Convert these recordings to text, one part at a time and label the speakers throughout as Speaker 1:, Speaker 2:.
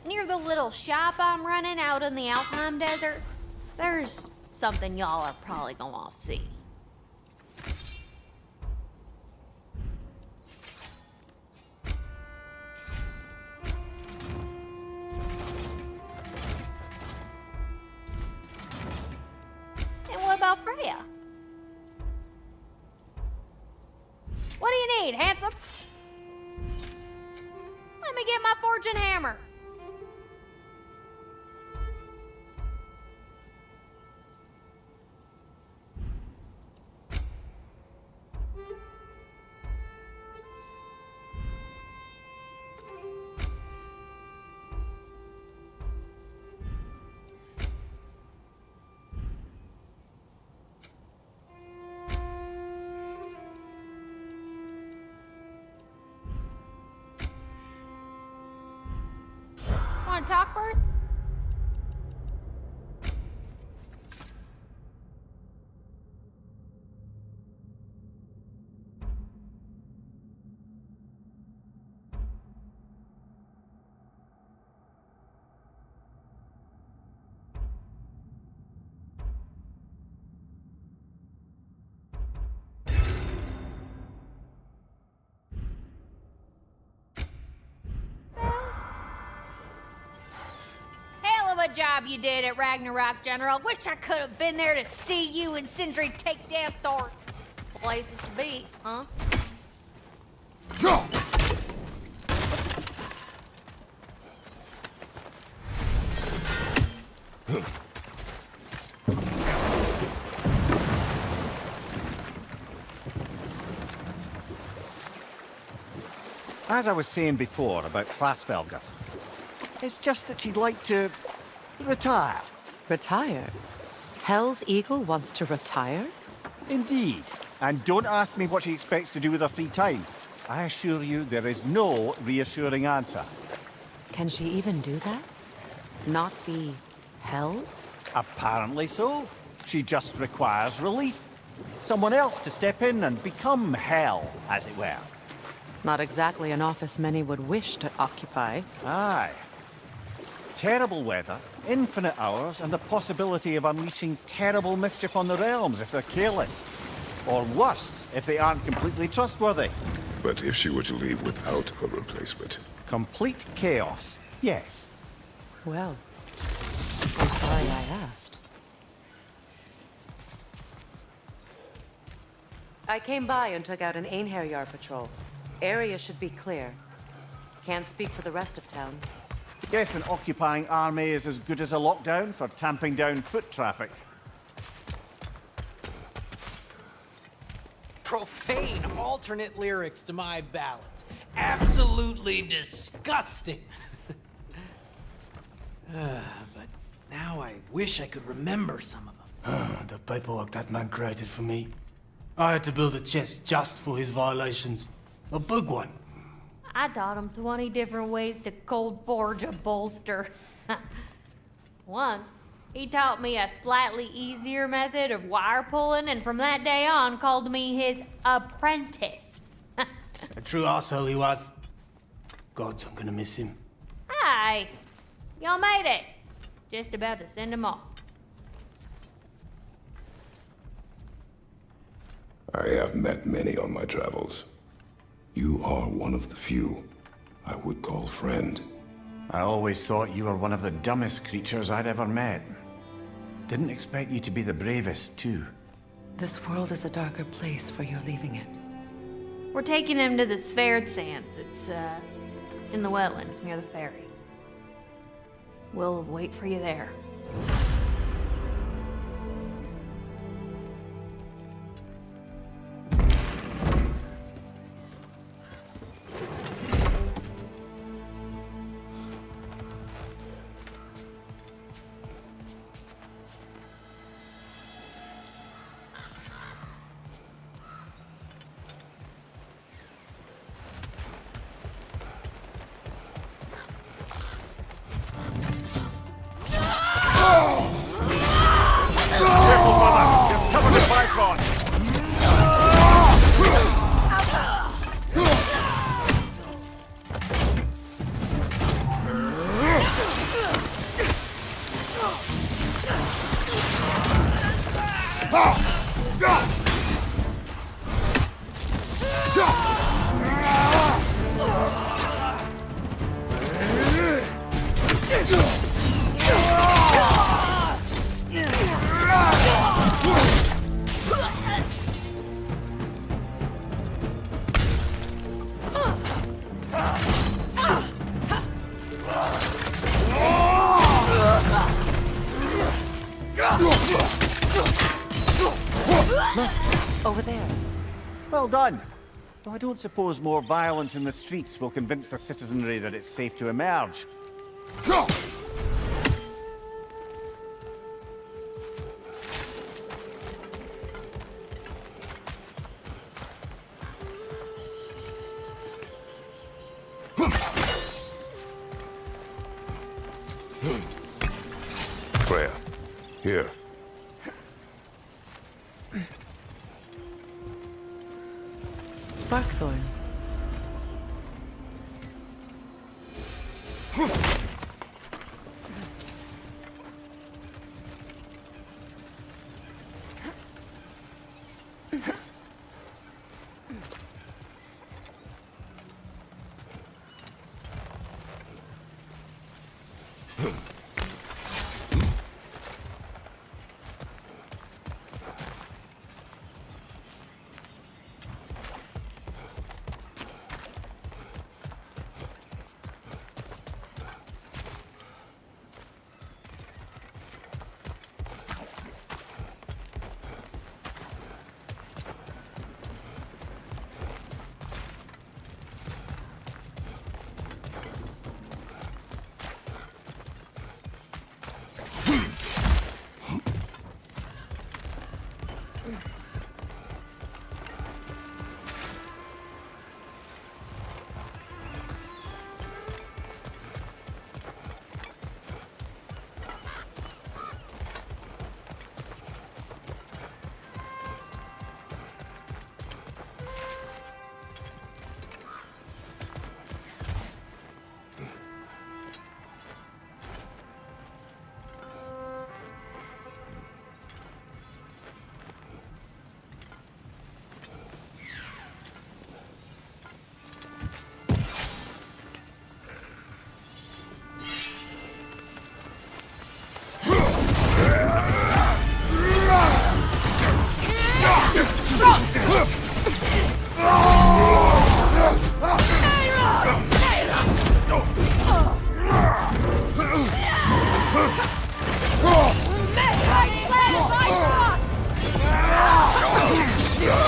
Speaker 1: Near the little shop I'm running out in the Alpine Desert, there's something y'all are probably gonna want to see. And what about Freya? What do you need, handsome? Let me get my fortune hammer. Want to talk first? What job you did at Ragnarök, General. Wish I could have been there to see you and Sindri take down Thor. Places to be, huh?
Speaker 2: As I was saying before about Klasvelger, it's just that she'd like to retire.
Speaker 3: Retire? Hell's Eagle wants to retire?
Speaker 2: Indeed. And don't ask me what she expects to do with her free time. I assure you there is no reassuring answer.
Speaker 3: Can she even do that? Not be hell?
Speaker 2: Apparently so. She just requires relief. Someone else to step in and become hell, as it were.
Speaker 3: Not exactly an office many would wish to occupy.
Speaker 2: Aye. Terrible weather, infinite hours, and the possibility of unleashing terrible mischief on the realms if they're careless. Or worse, if they aren't completely trustworthy.
Speaker 4: But if she were to leave without a replacement?
Speaker 2: Complete chaos, yes.
Speaker 3: Well, I'm sorry I asked. I came by and took out an Einherjar patrol. Area should be clear. Can't speak for the rest of town.
Speaker 2: Guess an occupying army is as good as a lockdown for tamping down foot traffic.
Speaker 5: Profane alternate lyrics to my ballads. Absolutely disgusting. But now I wish I could remember some of them.
Speaker 6: The paperwork that man created for me. I had to build a chest just for his violations. A big one.
Speaker 1: I taught him 20 different ways to cold forge a bolster. Once, he taught me a slightly easier method of wire pulling, and from that day on called me his apprentice.
Speaker 6: A true asshole he was. God, I'm gonna miss him.
Speaker 1: Hi, y'all made it. Just about to send him off.
Speaker 4: I have met many on my travels. You are one of the few I would call friend.
Speaker 2: I always thought you were one of the dumbest creatures I'd ever met. Didn't expect you to be the bravest, too.
Speaker 3: This world is a darker place for your leaving it.
Speaker 1: We're taking him to the Sverd Sands. It's, in the wetlands near the ferry. We'll wait for you there.
Speaker 2: Bifrost!
Speaker 3: Over there.
Speaker 2: Well done. Though I don't suppose more violence in the streets will convince the citizenry that it's safe to emerge.
Speaker 4: Freya, here.
Speaker 3: Sparkthorn.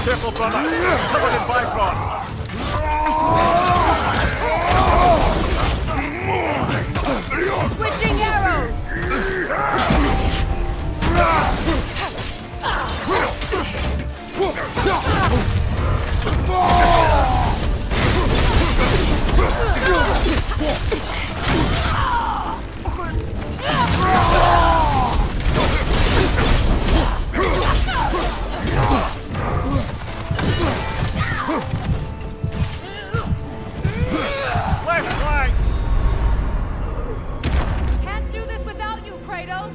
Speaker 2: Careful, brother! Covered in Bifrost!
Speaker 1: Switching arrows!
Speaker 2: Left flank!
Speaker 1: Can't do this without you, Kratos!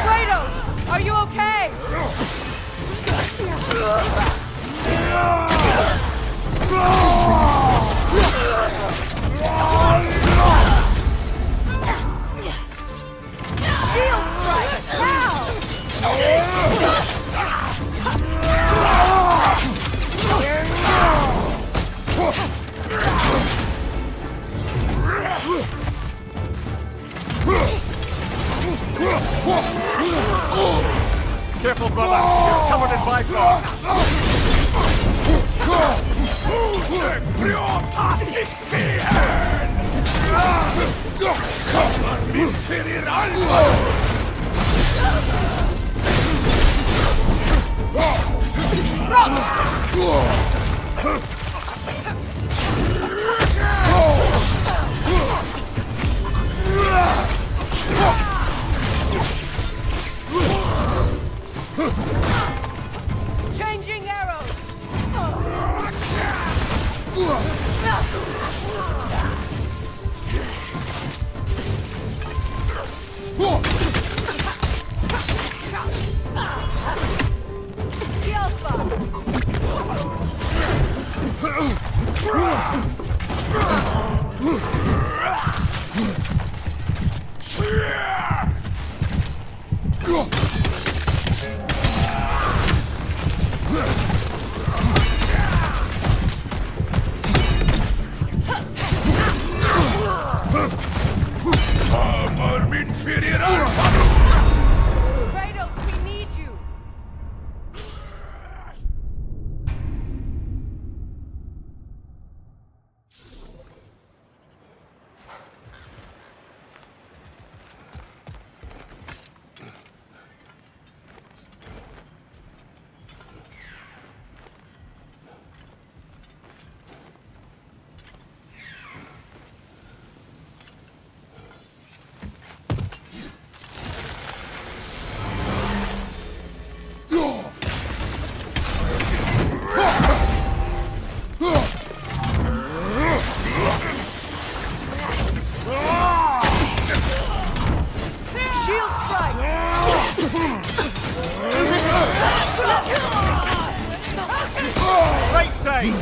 Speaker 1: Kratos! Are you okay?
Speaker 2: Bifrost!
Speaker 3: Changing arrows! Kratos, we need you! Shield strike!
Speaker 2: Right side!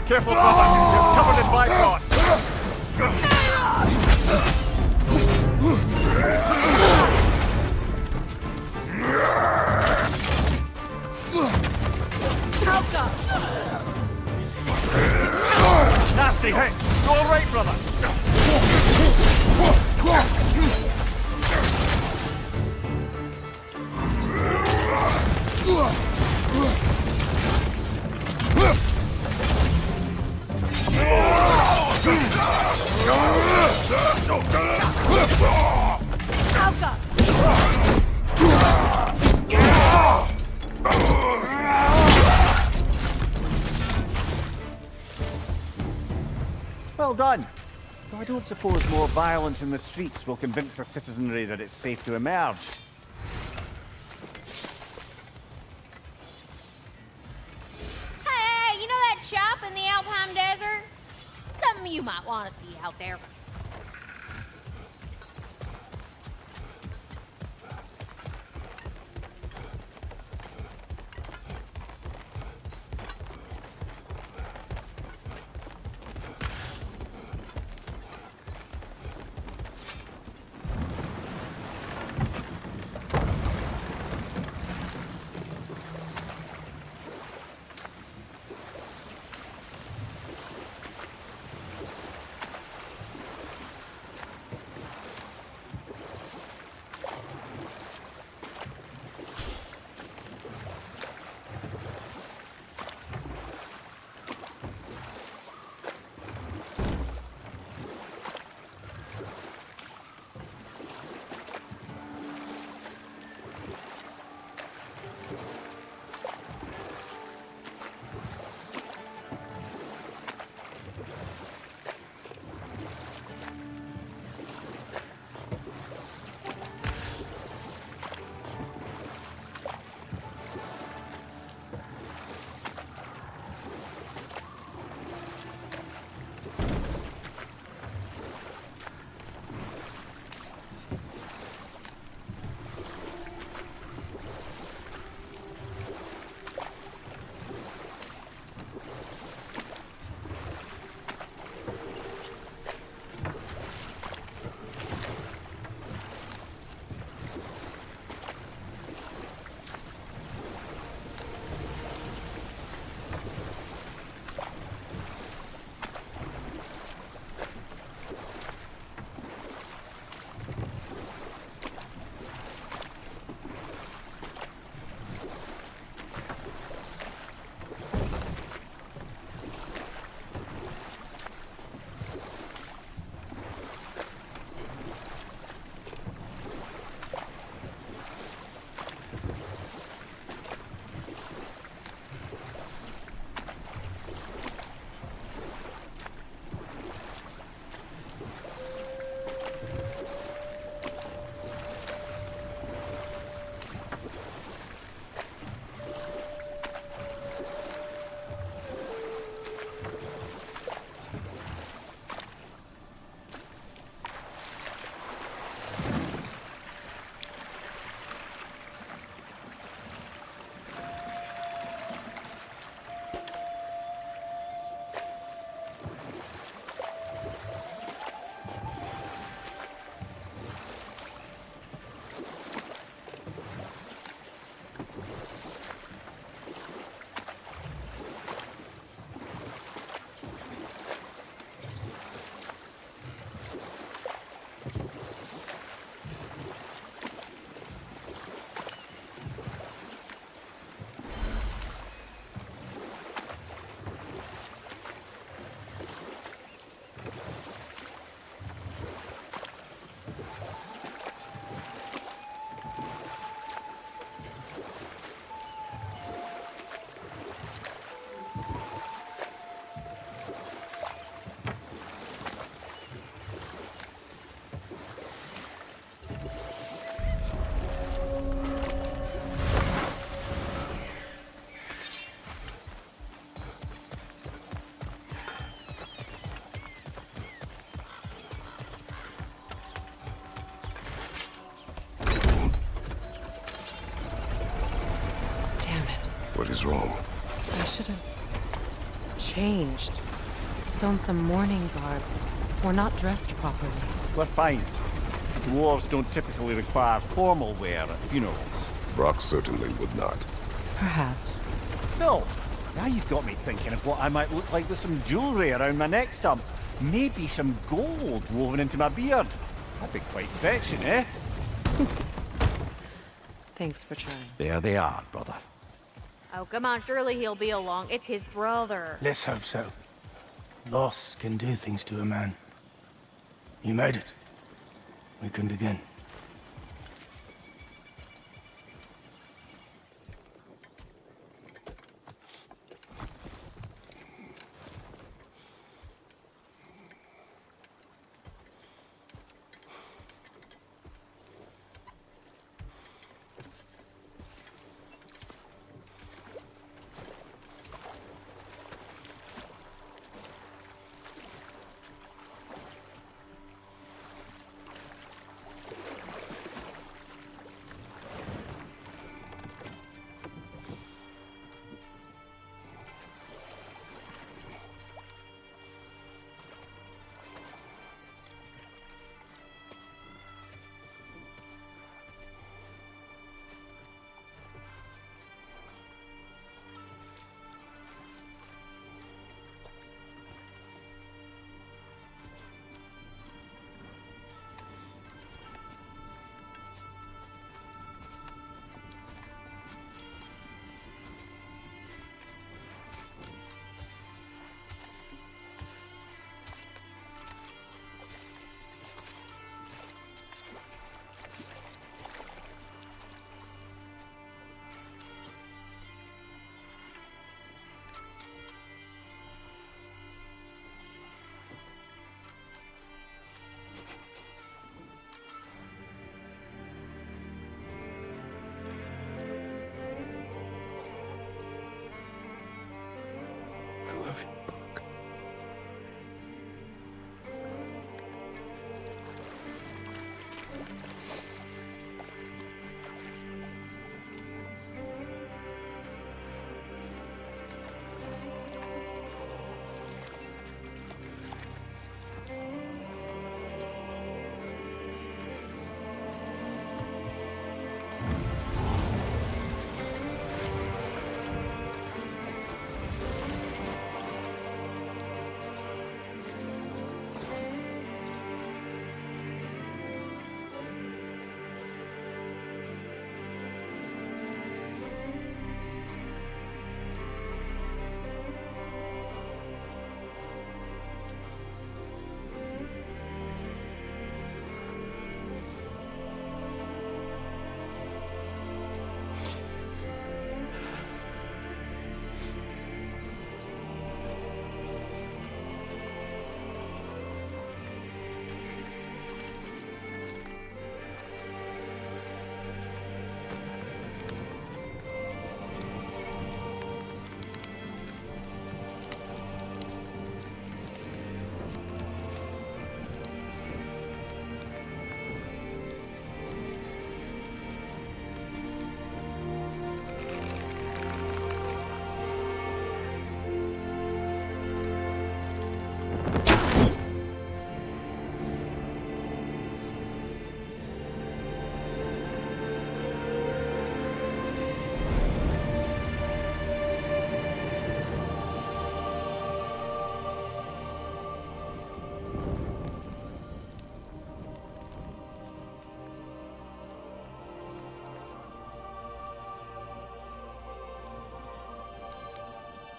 Speaker 2: Careful, brother. You're covered in Bifrost. Nasty hit. You all right, brother? Well done. Though I don't suppose more violence in the streets will convince the citizenry that it's safe to emerge.
Speaker 1: Hey, you know that shop in the Alpine Desert? Something you might want to see out there.
Speaker 4: wrong?
Speaker 3: I should have changed. Sewn some mourning garb. We're not dressed properly.
Speaker 2: We're fine. Dwarves don't typically require formal wear at funerals.
Speaker 4: Brock certainly would not.
Speaker 3: Perhaps.
Speaker 2: Phil, now you've got me thinking of what I might look like with some jewellery around my neck stump. Maybe some gold woven into my beard. That'd be quite fetching, eh?
Speaker 3: Thanks for trying.
Speaker 2: There they are, brother.
Speaker 1: Oh, come on, surely he'll be along. It's his brother.
Speaker 6: Let's hope so. Loss can do things to a man. You made it. We can begin.
Speaker 4: I love you, Brock.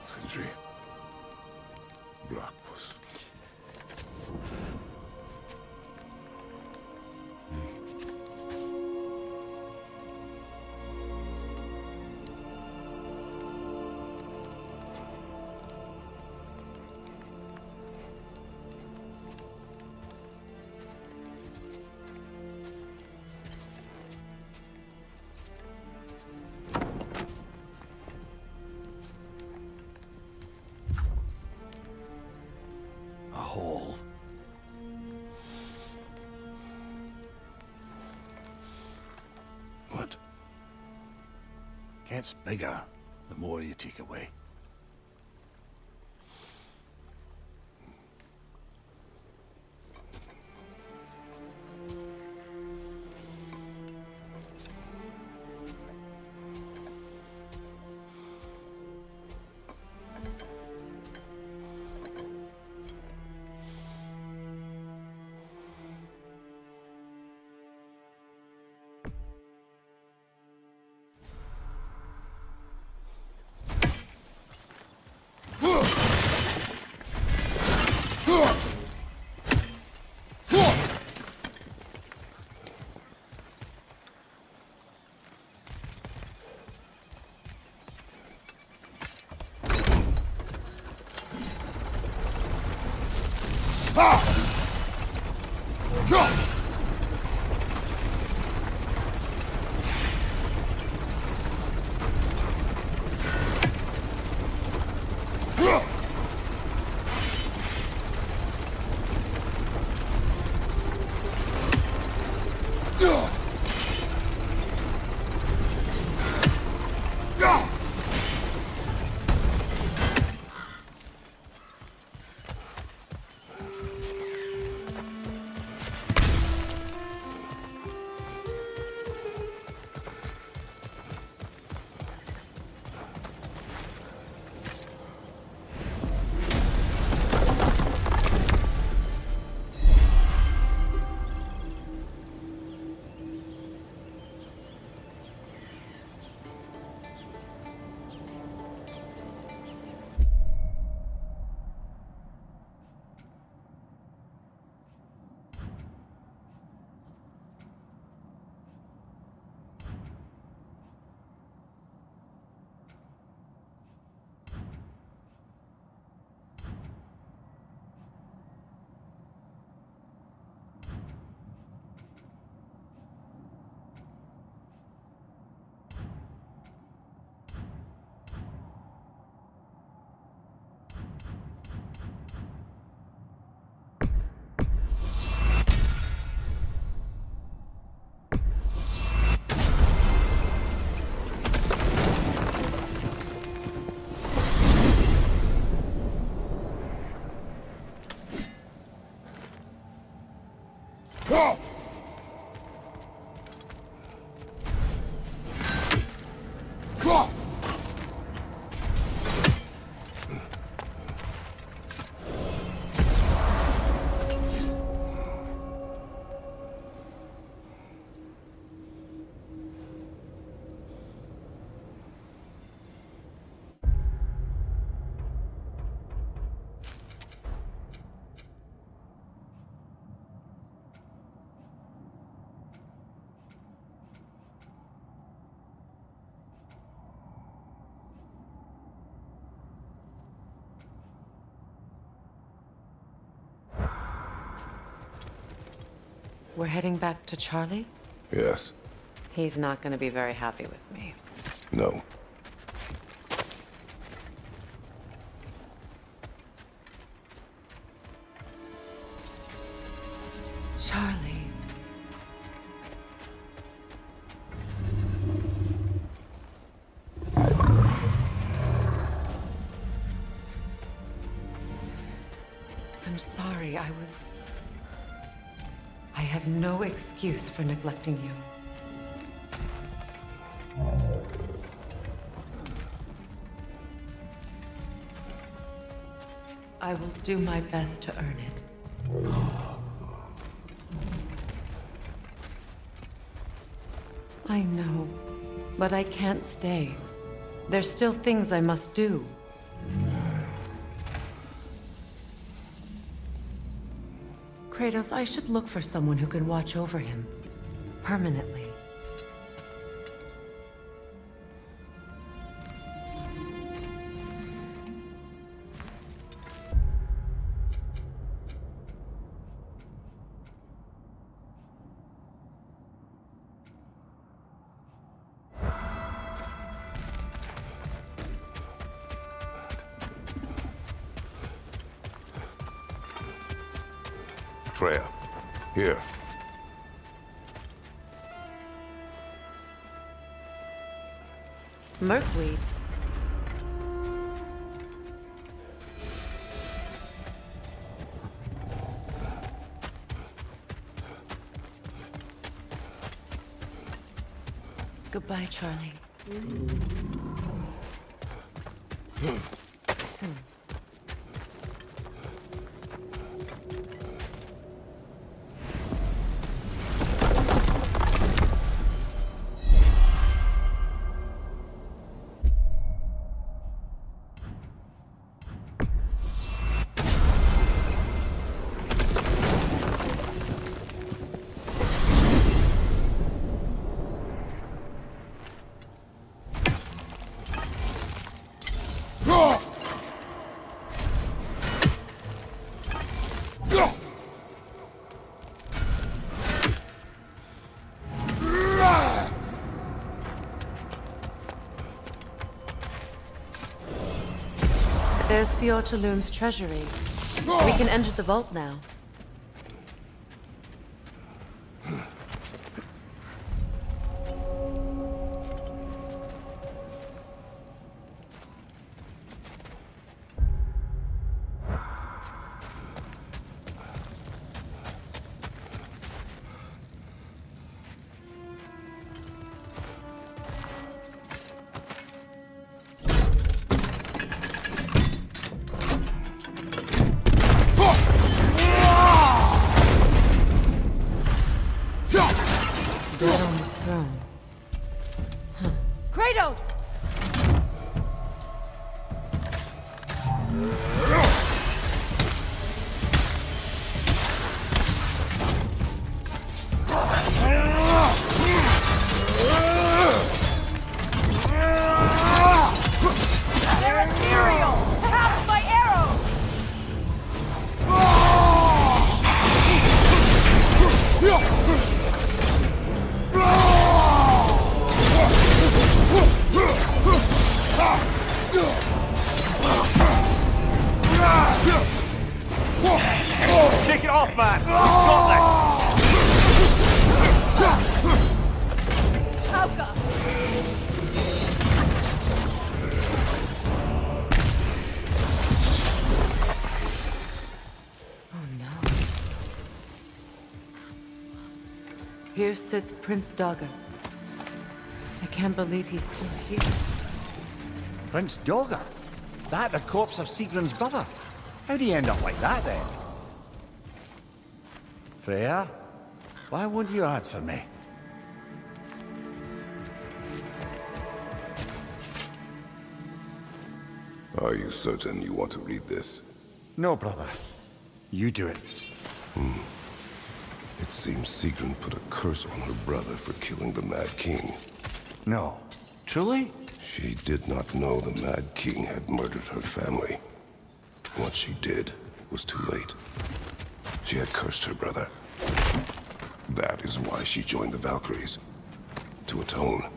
Speaker 4: Sindri. Brock was...
Speaker 2: A hole.
Speaker 4: What?
Speaker 2: Gets bigger.
Speaker 7: the more you take away.
Speaker 3: We're heading back to Charlie?
Speaker 4: Yes.
Speaker 3: He's not gonna be very happy with me.
Speaker 4: No.
Speaker 3: Charlie. I'm sorry, I have no excuse for neglecting you. I will do my best to earn it. I know, but I can't stay. There's still things I must do. Kratos, I should look for someone who can watch over him permanently.
Speaker 4: Freya, here.
Speaker 3: Merkweed? Goodbye, Charlie. Soon. There's Fjortulun's treasury. We can enter the vault now. Dead on the throne. Huh. Kratos! They're ethereal! Half my arrows!
Speaker 2: Take it off, man! Got
Speaker 1: Toka!
Speaker 3: Oh no. Here sits Prince Dagger. I can't believe he's still here.
Speaker 2: Prince Dogger? That the corpse of Sigrun's brother? How'd he end up like that, then? Freya? Why won't you answer me?
Speaker 4: Are you certain you want to read this?
Speaker 2: No, brother. You do it.
Speaker 4: It seems Sigrun put a curse on her brother for killing the Mad King.
Speaker 2: No. Truly?
Speaker 4: She did not know the Mad King had murdered her family. What she did was too late. She had cursed her brother. That is why she joined the Valkyries. To atone.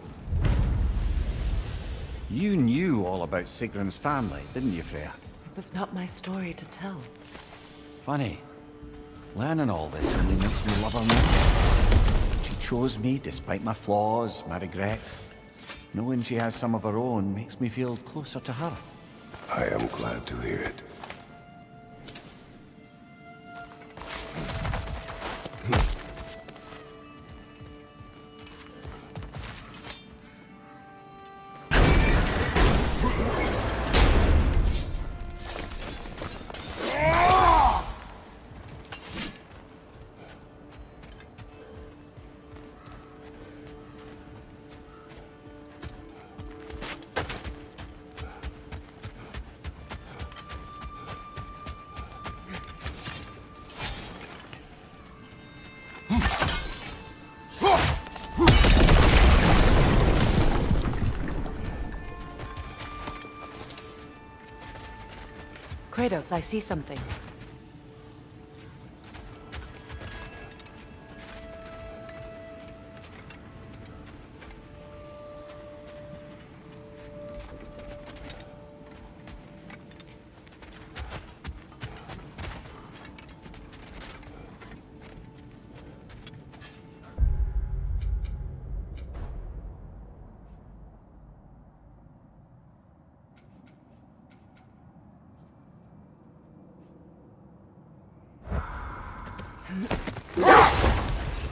Speaker 2: You knew all about Sigrun's family, didn't you, Freya?
Speaker 3: It was not my story to tell.
Speaker 2: Funny. Learning all this only makes me love her more. She chose me despite my flaws, my regrets. Knowing she has some of her own makes me feel closer to her.
Speaker 4: I am glad to hear it.
Speaker 3: Kratos, I see something.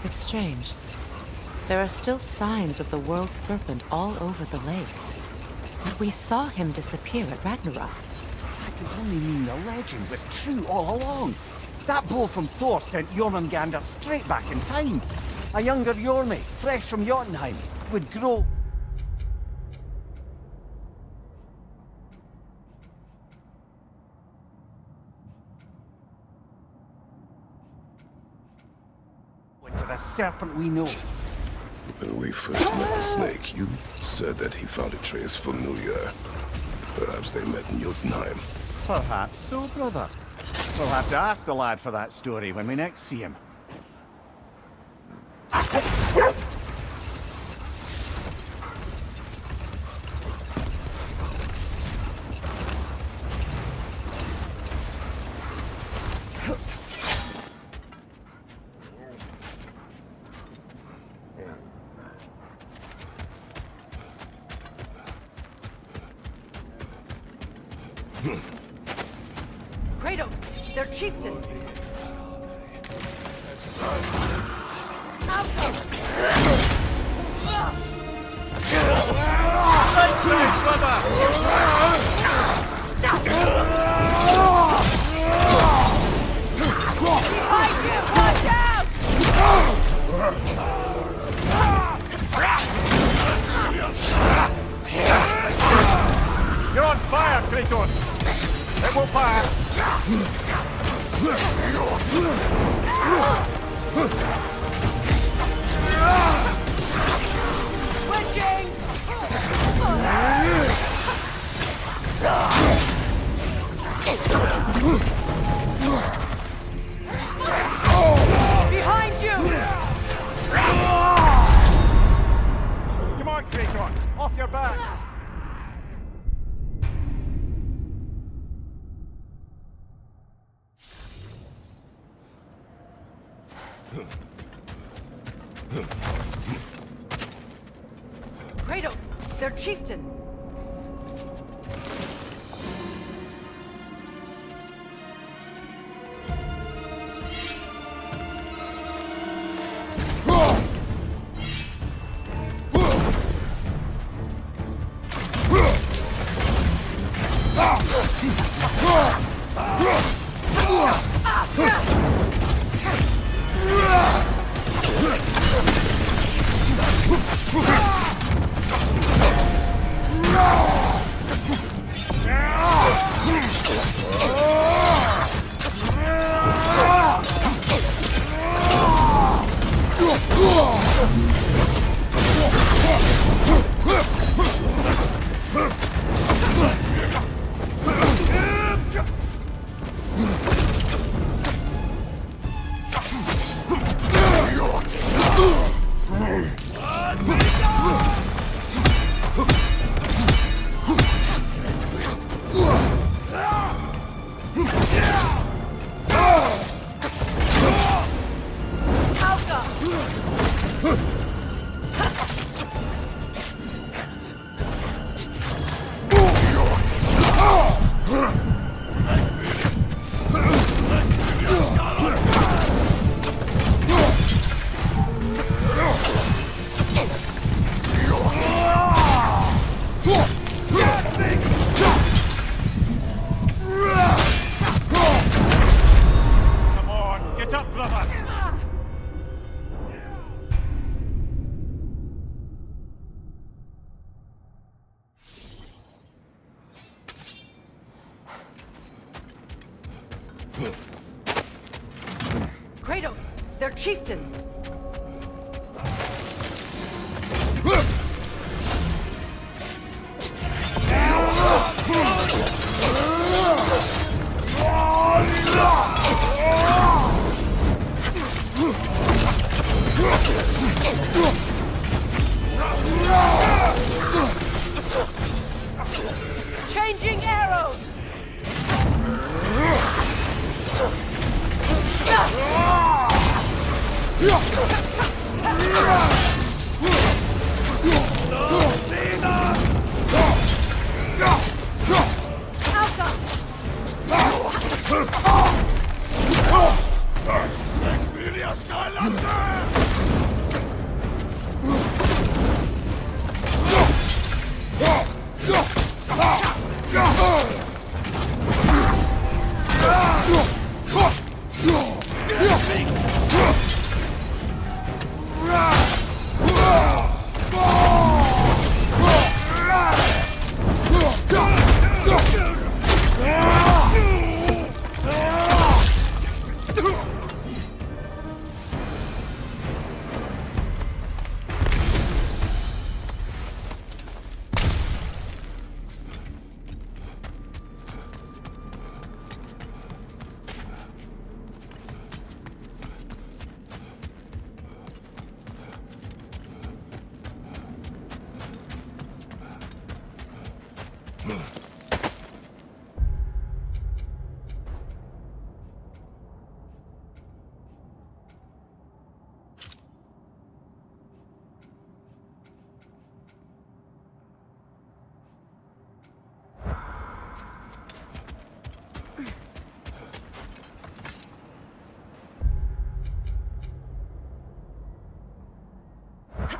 Speaker 3: It's strange. There are still signs of the world serpent all over the lake. But we saw him disappear at Ragnarok.
Speaker 2: That could only mean the legend was true all along. That blow from Thor sent Jormungandr straight back in time. A younger Jormi, fresh from Jotunheim, would grow... into the serpent we know.
Speaker 4: When we first met the snake, you said that he found Atreus familiar. Perhaps they met in Jotunheim.
Speaker 2: Perhaps so, brother. We'll have to ask the lad for that story when we next see him.
Speaker 3: Kratos, their chieftain!
Speaker 2: You're on fire, Kratos! It will pass!
Speaker 3: Behind you!
Speaker 2: Come on, Kratos! Off your back!
Speaker 3: Kratos, their chieftain!
Speaker 2: Come on, get up, brother!
Speaker 3: Kratos, their chieftain! Changing arrows!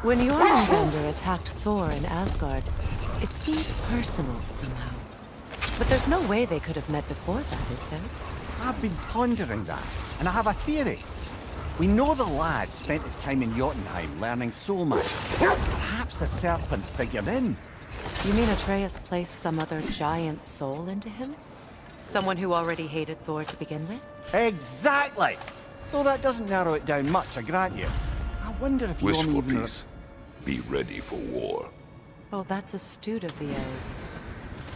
Speaker 3: When Jormungandr attacked Thor in Asgard, it seemed personal somehow. But there's no way they could have met before that, is there?
Speaker 2: I've been pondering that, and I have a theory. We know the lad spent his time in Jotunheim learning soul magic. Perhaps the serpent figured in.
Speaker 3: You mean Atreus placed some other giant soul into him? Someone who already hated Thor to begin with?
Speaker 2: Exactly! Though that doesn't narrow it down much, I grant you. I wonder if you
Speaker 4: Wish
Speaker 2: only
Speaker 4: for
Speaker 2: even...
Speaker 4: peace. Be ready for war.
Speaker 3: Oh, that's astute of the elves.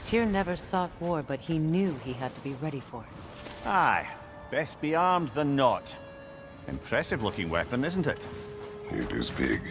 Speaker 3: Tyr never sought war, but he knew he had to be ready for it.
Speaker 2: Aye. Best be armed than not. Impressive looking weapon, isn't it?
Speaker 4: It is big.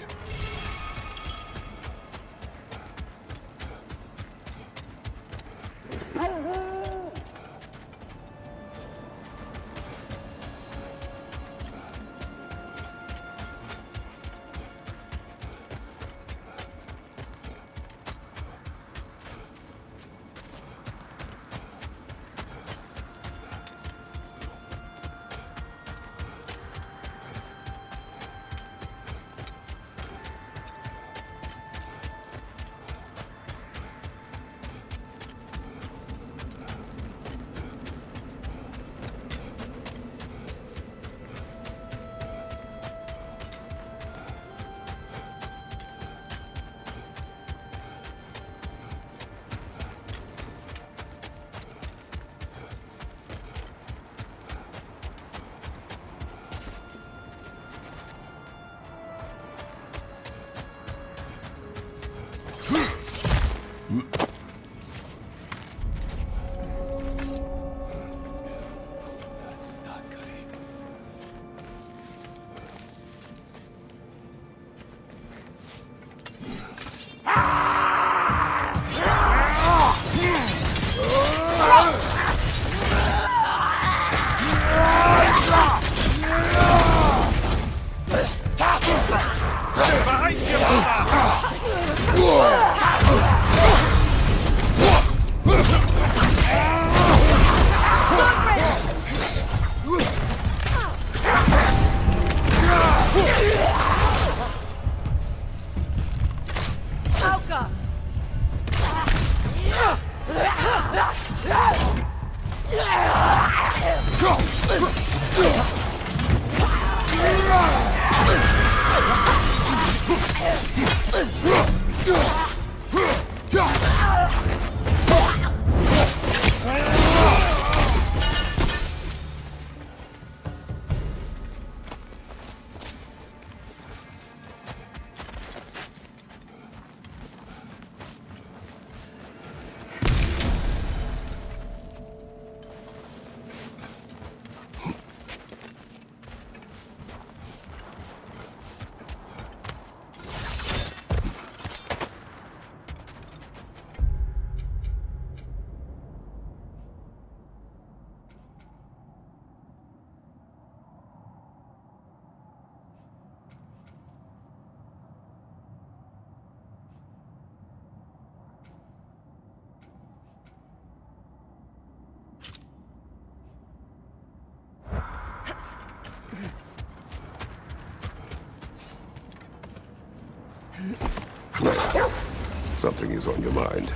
Speaker 4: Something is on your mind.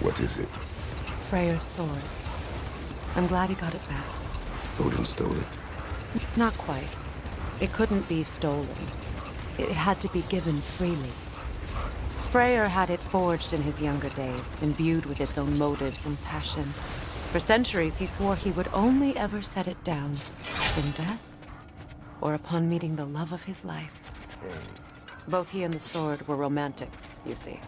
Speaker 4: What is it?
Speaker 3: Freyr's sword. I'm glad he got it back.
Speaker 4: Odin stole it.
Speaker 3: Not quite. It couldn't be stolen. It had to be given freely. Freyr had it forged in his younger days, imbued with its own motives and passion. For centuries, he swore he would only ever set it down in death or upon meeting the love of his life. Both he and the sword were romantics, you see.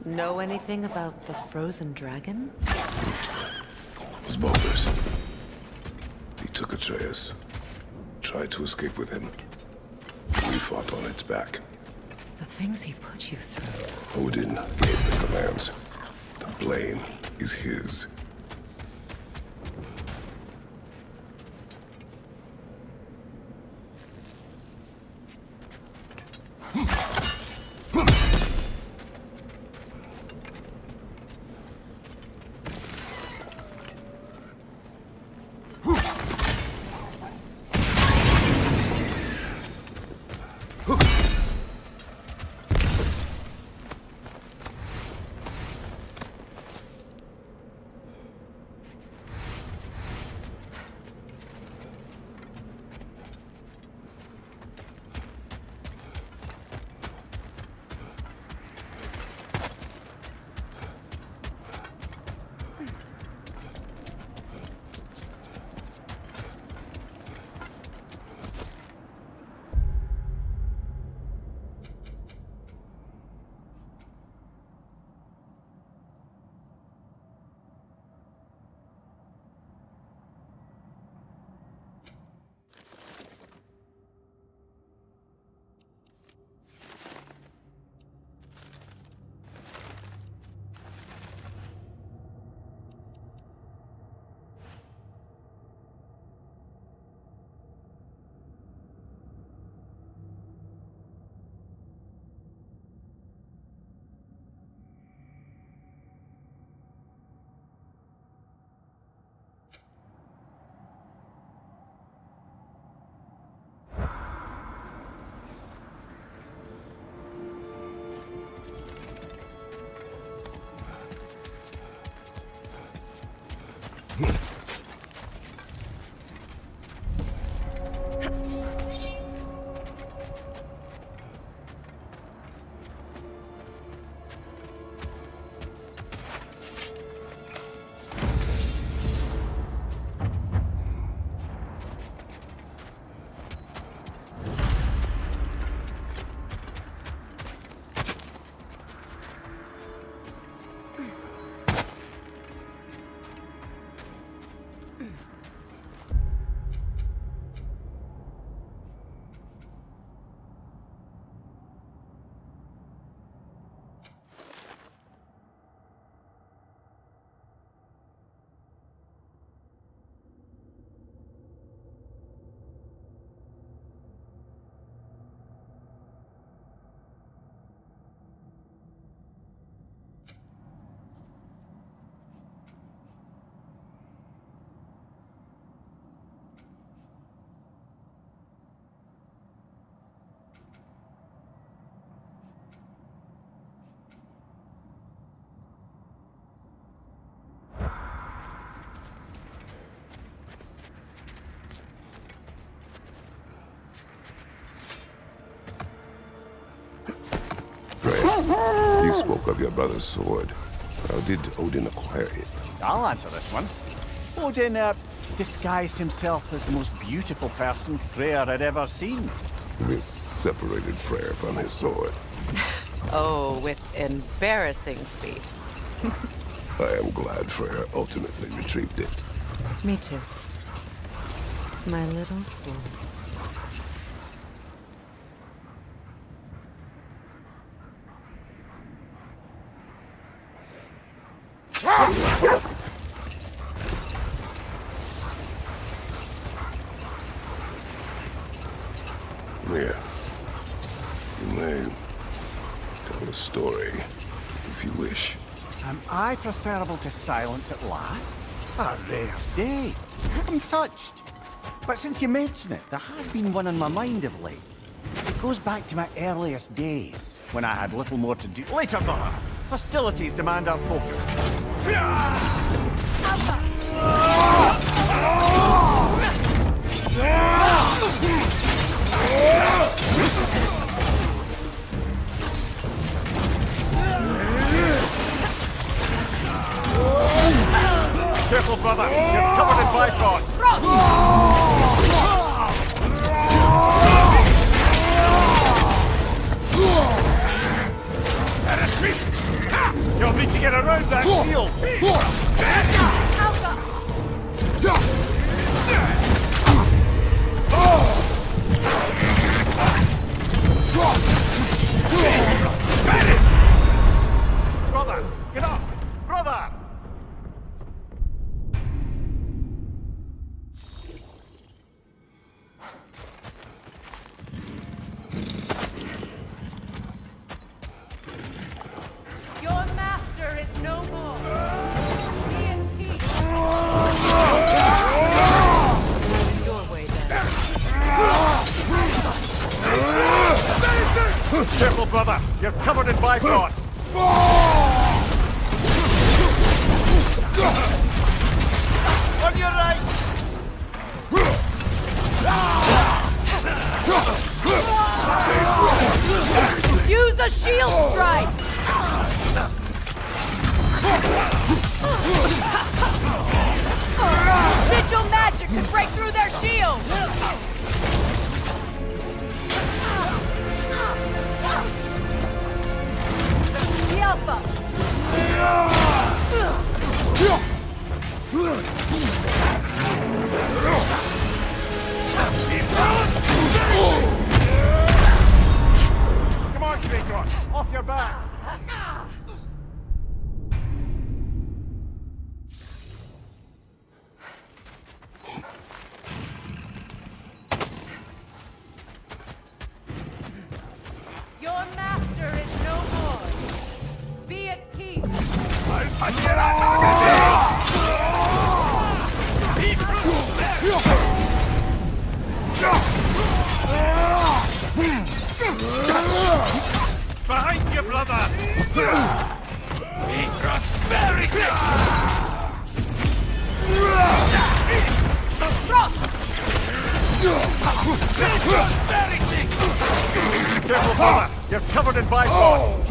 Speaker 3: Know anything about the frozen dragon?
Speaker 4: It was Baldur's. He took Atreus. Tried to escape with him. We fought on its back.
Speaker 3: The things he put you through.
Speaker 4: Odin gave the commands. The blame is his. You spoke of your brother's sword. How did Odin acquire it?
Speaker 2: I'll answer this one. Odin, disguised himself as the most beautiful person Freyr had ever seen.
Speaker 4: This separated Freyr from his sword.
Speaker 3: Oh, with embarrassing speed.
Speaker 4: I am glad Freyr ultimately retrieved it.
Speaker 3: Me too. My little fool.
Speaker 4: Here. You may tell a story, if you wish.
Speaker 2: Am I preferable to silence at last? A rare day. I'm touched. But since you mention it, there has been one on my mind of late. It goes back to my earliest days, when I had little more to do. Later, brother. Hostilities demand our focus. Careful, brother. You're covered in bifrost. You'll need to get around that shield. Brother, get up! Brother!
Speaker 1: Your master is no more. Be in peace.
Speaker 3: Your way, then.
Speaker 2: Careful, brother. You're covered in bifrost. On your right!
Speaker 3: Use a shield strike! Sigil magic to break through their shield! The Alpha!
Speaker 2: Come on, Kratos. Off your back.
Speaker 1: Your master is no more. Be at peace.
Speaker 2: Behind you, brother! Careful, brother! You're covered in bifrost!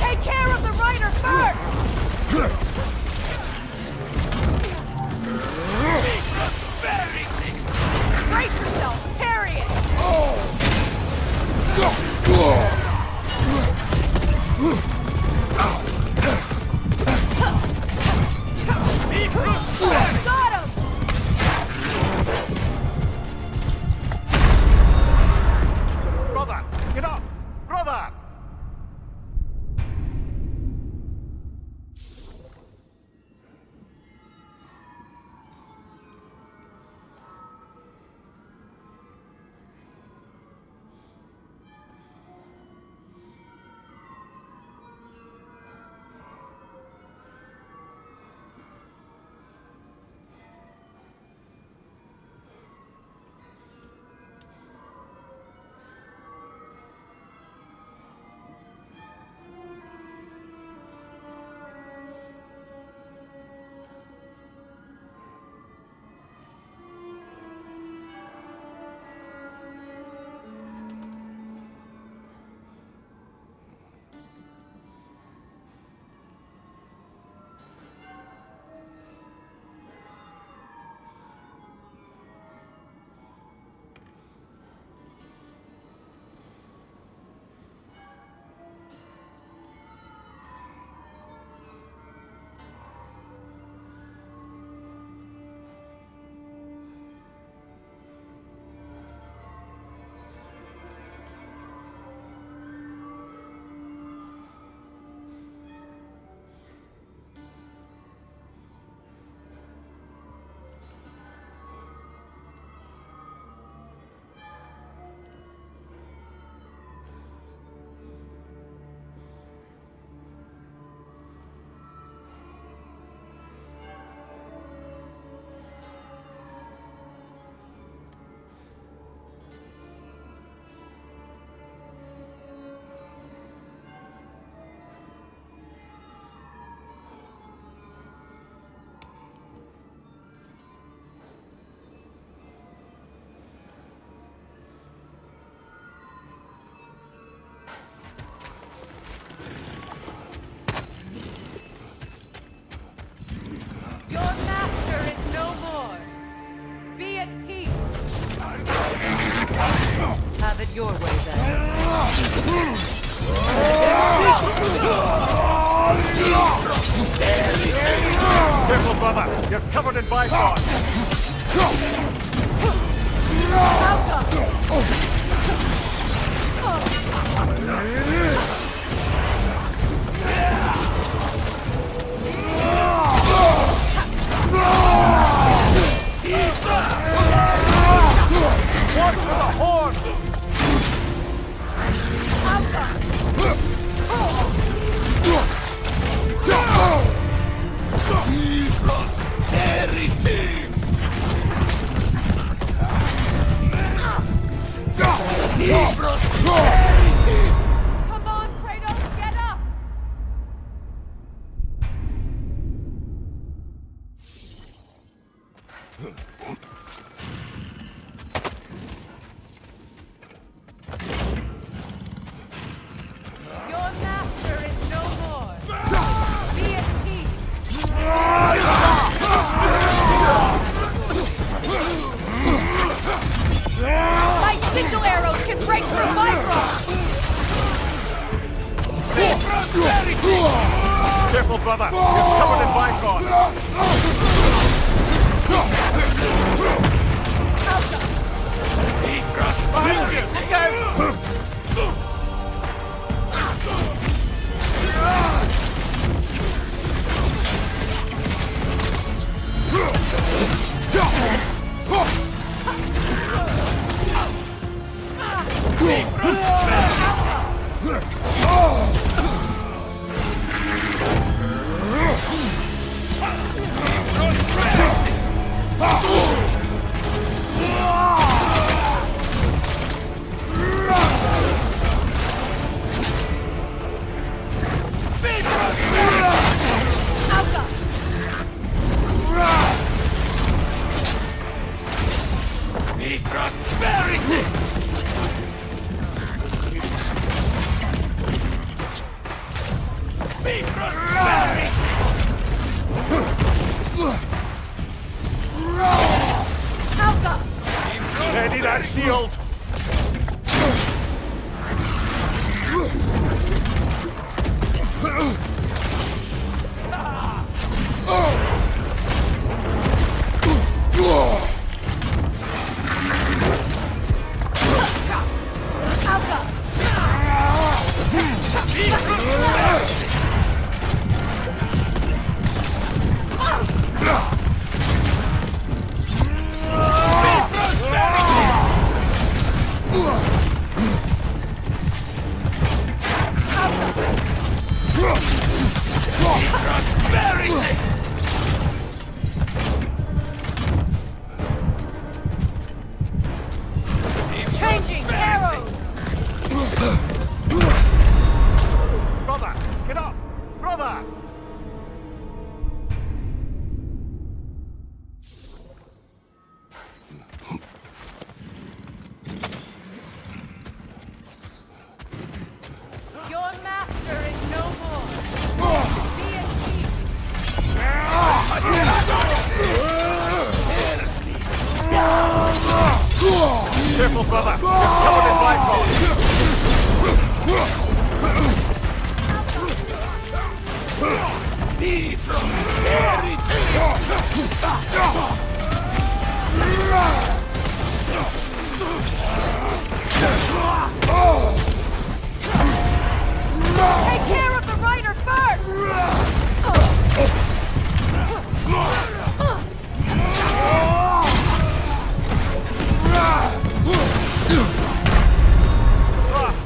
Speaker 1: Take care of the rider first! Brace yourself! Carry it! Got him!
Speaker 2: Brother! Get up! Brother! Careful, brother. You're covered in bifrost. Watch for the horn!
Speaker 1: Come on, Kratos, get up! Your master is no more. Be at peace. My signal arrows can break through Bifrost!
Speaker 2: Careful, brother. You're covered in bifrost. Behind you! Look out! Ready that shield!
Speaker 1: Changing arrows!
Speaker 2: Brother, get up! Brother!
Speaker 1: Your master is no more. Be at peace.
Speaker 2: Careful, brother. You're covered in bifrost.
Speaker 1: Take care of the rider first!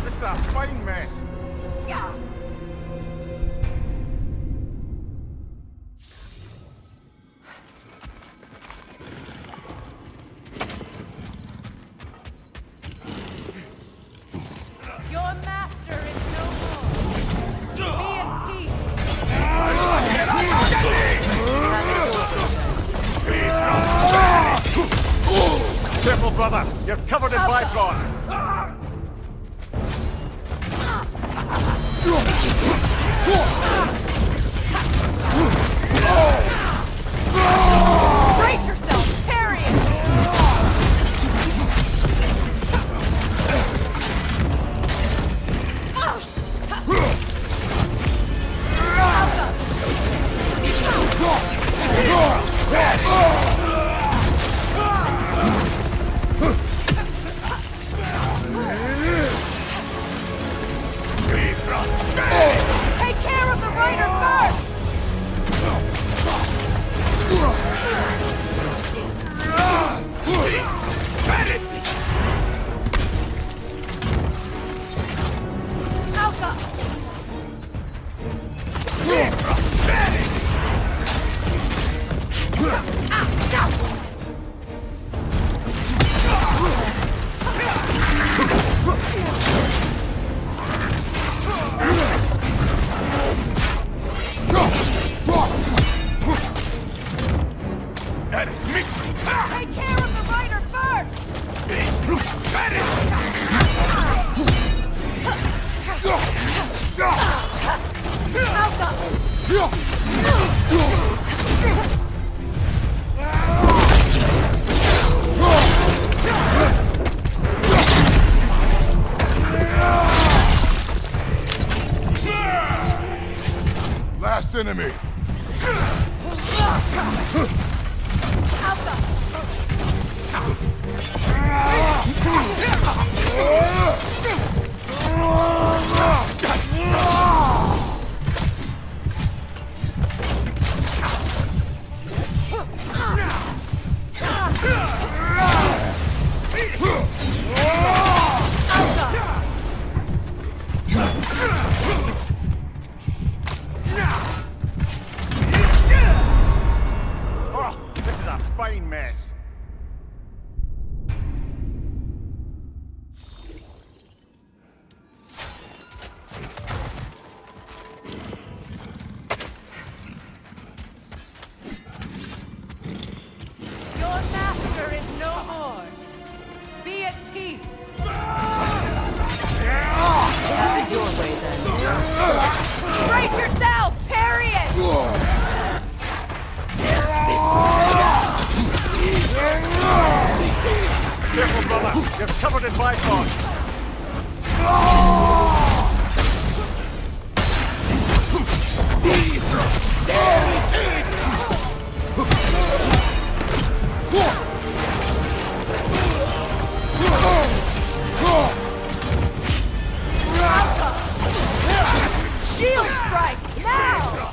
Speaker 2: This is a fine mess.
Speaker 1: Your master is no more. Be at peace.
Speaker 2: Careful, brother. You're covered in bifrost.
Speaker 1: Brace yourself! Parry it!
Speaker 4: That is me!
Speaker 1: Take care of the rider first!
Speaker 4: Last enemy!
Speaker 2: Oh, this is a fine mess.
Speaker 1: Your master is no more. Be at peace.
Speaker 3: Have it your way, then.
Speaker 1: Brace yourself! Parry it!
Speaker 2: Careful, brother. You're covered in bifrost.
Speaker 1: Shield strike! Now!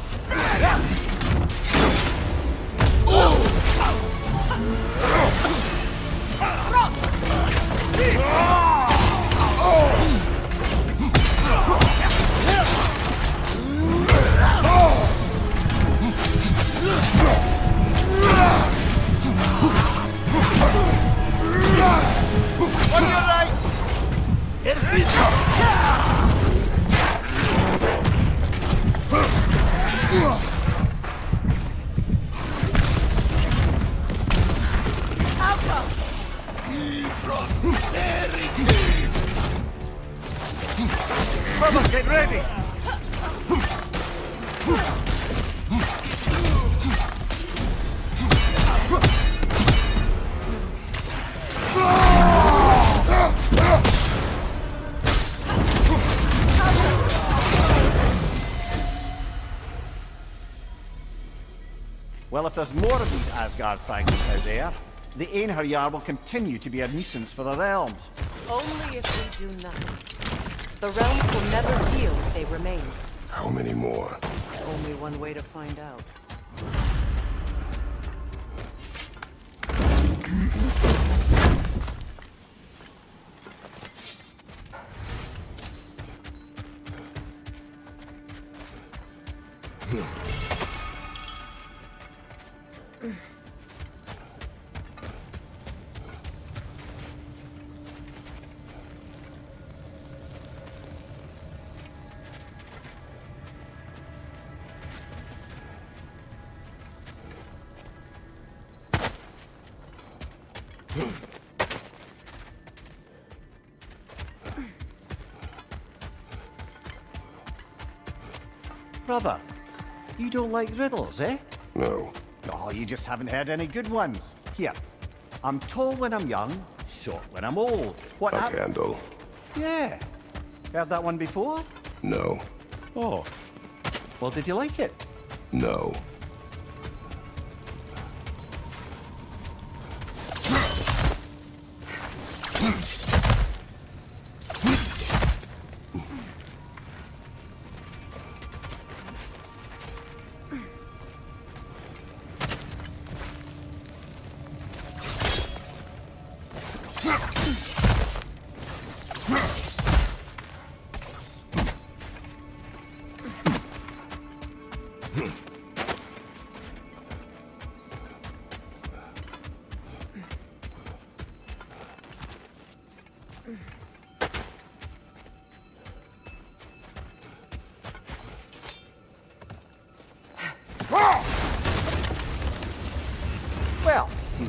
Speaker 2: On your right. Brother, get ready. Well, if there's more of these Asgard fragments out there, the Einherjar will continue to be a nuisance for the realms.
Speaker 3: Only if we do nothing. The realms will never heal if they remain.
Speaker 4: How many more?
Speaker 3: Only one way to find out.
Speaker 2: Brother, you don't like riddles, eh?
Speaker 4: No.
Speaker 2: Oh, you just haven't heard any good ones. Here, I'm tall when I'm young, short when I'm old. What
Speaker 4: A
Speaker 2: hap-
Speaker 4: candle.
Speaker 2: Yeah. Heard that one before?
Speaker 4: No.
Speaker 2: Oh. Well, did you like it?
Speaker 4: No.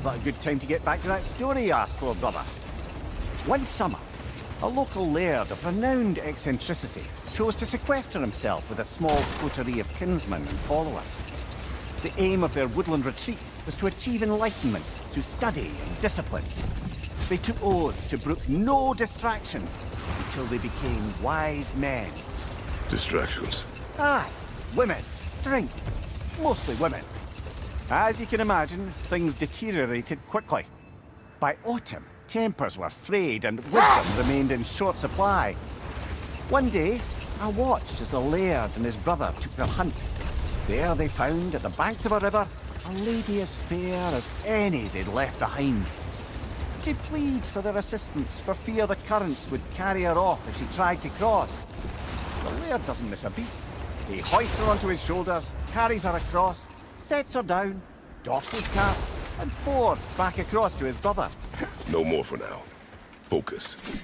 Speaker 2: but a good time to get back to that story you asked for, brother. One summer, a local laird of renowned eccentricity chose to sequester himself with a small coterie of kinsmen and followers. The aim of their woodland retreat was to achieve enlightenment through study and discipline. They took oaths to brook no distractions until they became wise men.
Speaker 4: Distractions.
Speaker 2: Aye, women, drink, mostly women. As you can imagine, things deteriorated quickly. By autumn, tempers were frayed and wisdom remained in short supply. One day, I watched as the laird and his brother took their hunt. There they found, at the banks of a river, a lady as fair as any they'd left behind. She pleads for their assistance for fear the currents would carry her off if she tried to cross. The laird doesn't miss a beat. He hoists her onto his shoulders, carries her across, sets her down, doffs his cap, and fords back across to his brother.
Speaker 4: No more for now. Focus.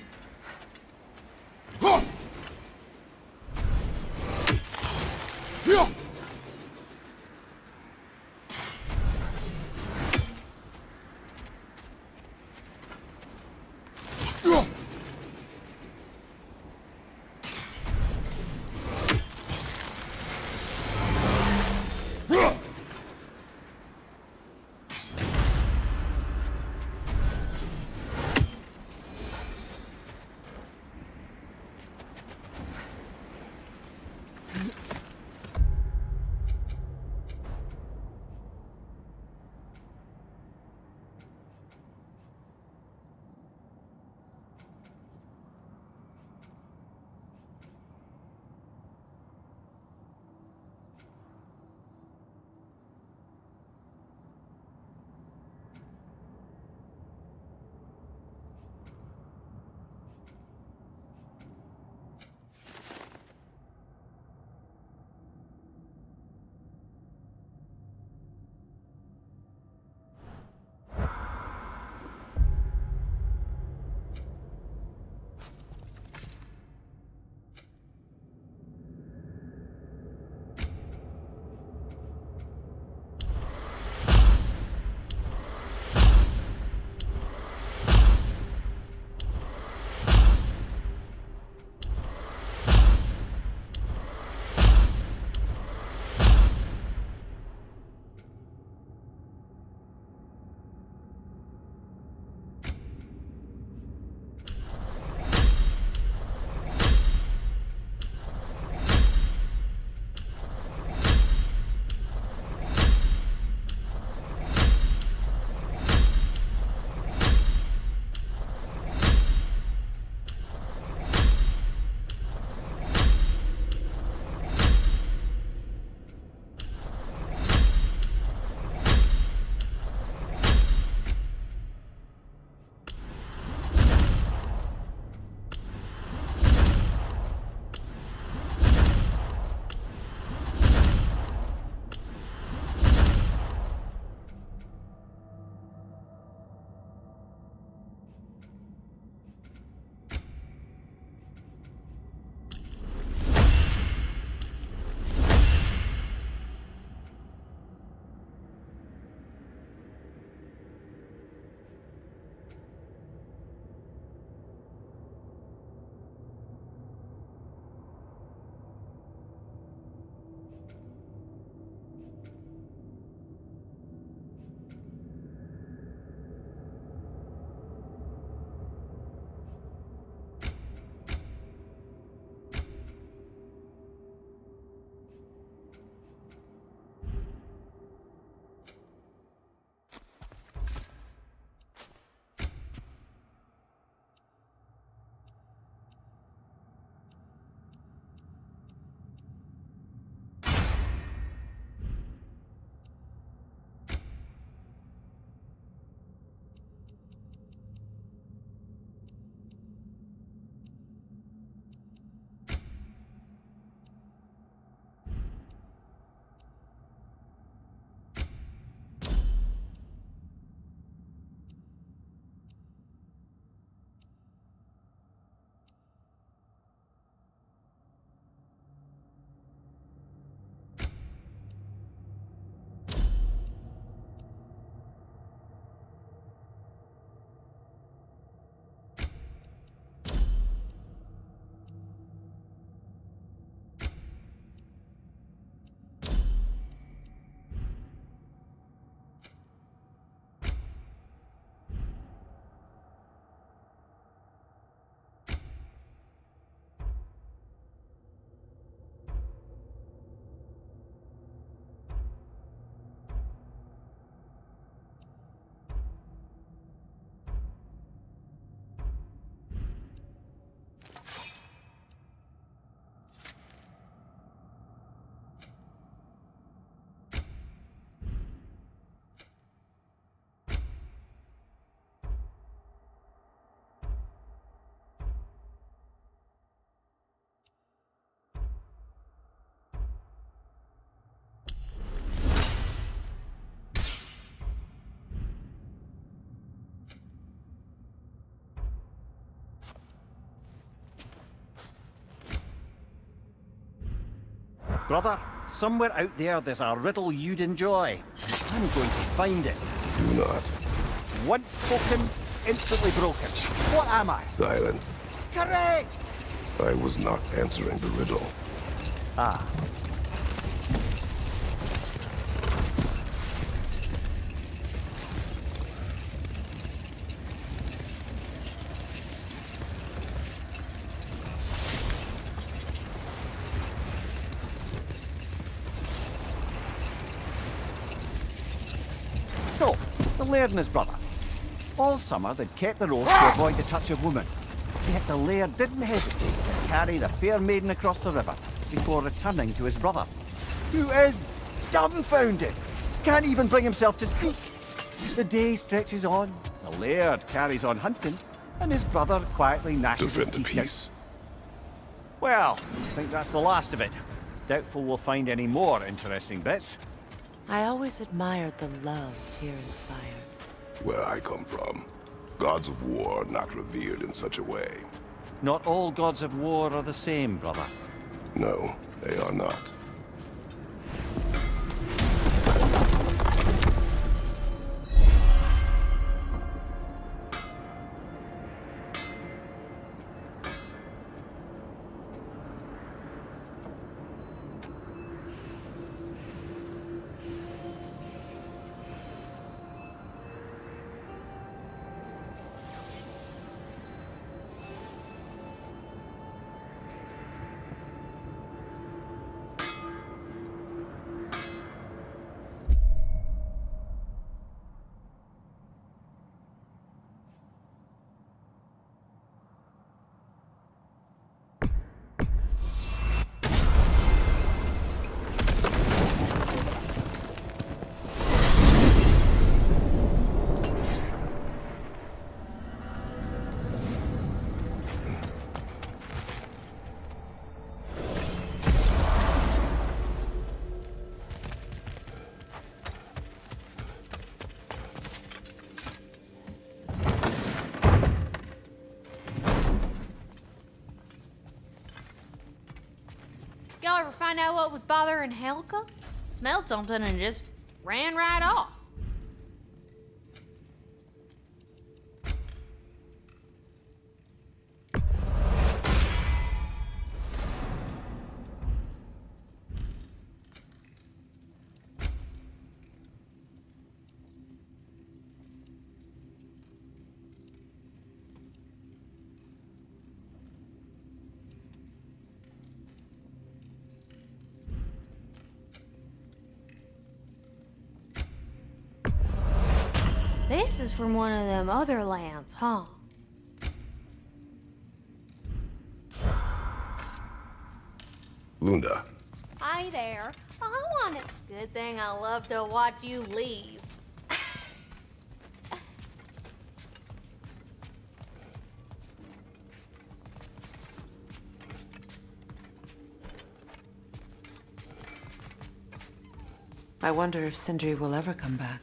Speaker 2: Brother, somewhere out there's a riddle you'd enjoy. I'm going to find it.
Speaker 4: Do not.
Speaker 2: Once spoken, instantly broken. What am I?
Speaker 4: Silence.
Speaker 2: Correct!
Speaker 4: I was not answering the riddle.
Speaker 2: Ah. So, the laird and his brother. All summer they'd kept their oath to avoid the touch of woman. Yet the laird didn't hesitate to carry the fair maiden across the river before returning to his brother, who is dumbfounded, can't even bring himself to speak. The day stretches on, the laird carries on hunting, and his brother quietly gnashes
Speaker 4: Defend
Speaker 2: his
Speaker 4: the
Speaker 2: teeth out.
Speaker 4: peace.
Speaker 2: Well, I think that's the last of it. Doubtful we'll find any more interesting bits.
Speaker 3: I always admired the love Tyr inspired.
Speaker 4: Where I come from, gods of war are not revered in such a way.
Speaker 2: Not all gods of war are the same, brother.
Speaker 4: No, they are not.
Speaker 1: Y'all ever find out what was bothering Helga? Smelled something and just ran right off. This is from one of them other lands, huh?
Speaker 4: Lunda,
Speaker 1: Hi there. I want it. Good thing I love to watch you leave.
Speaker 3: I wonder if Sindri will ever come back.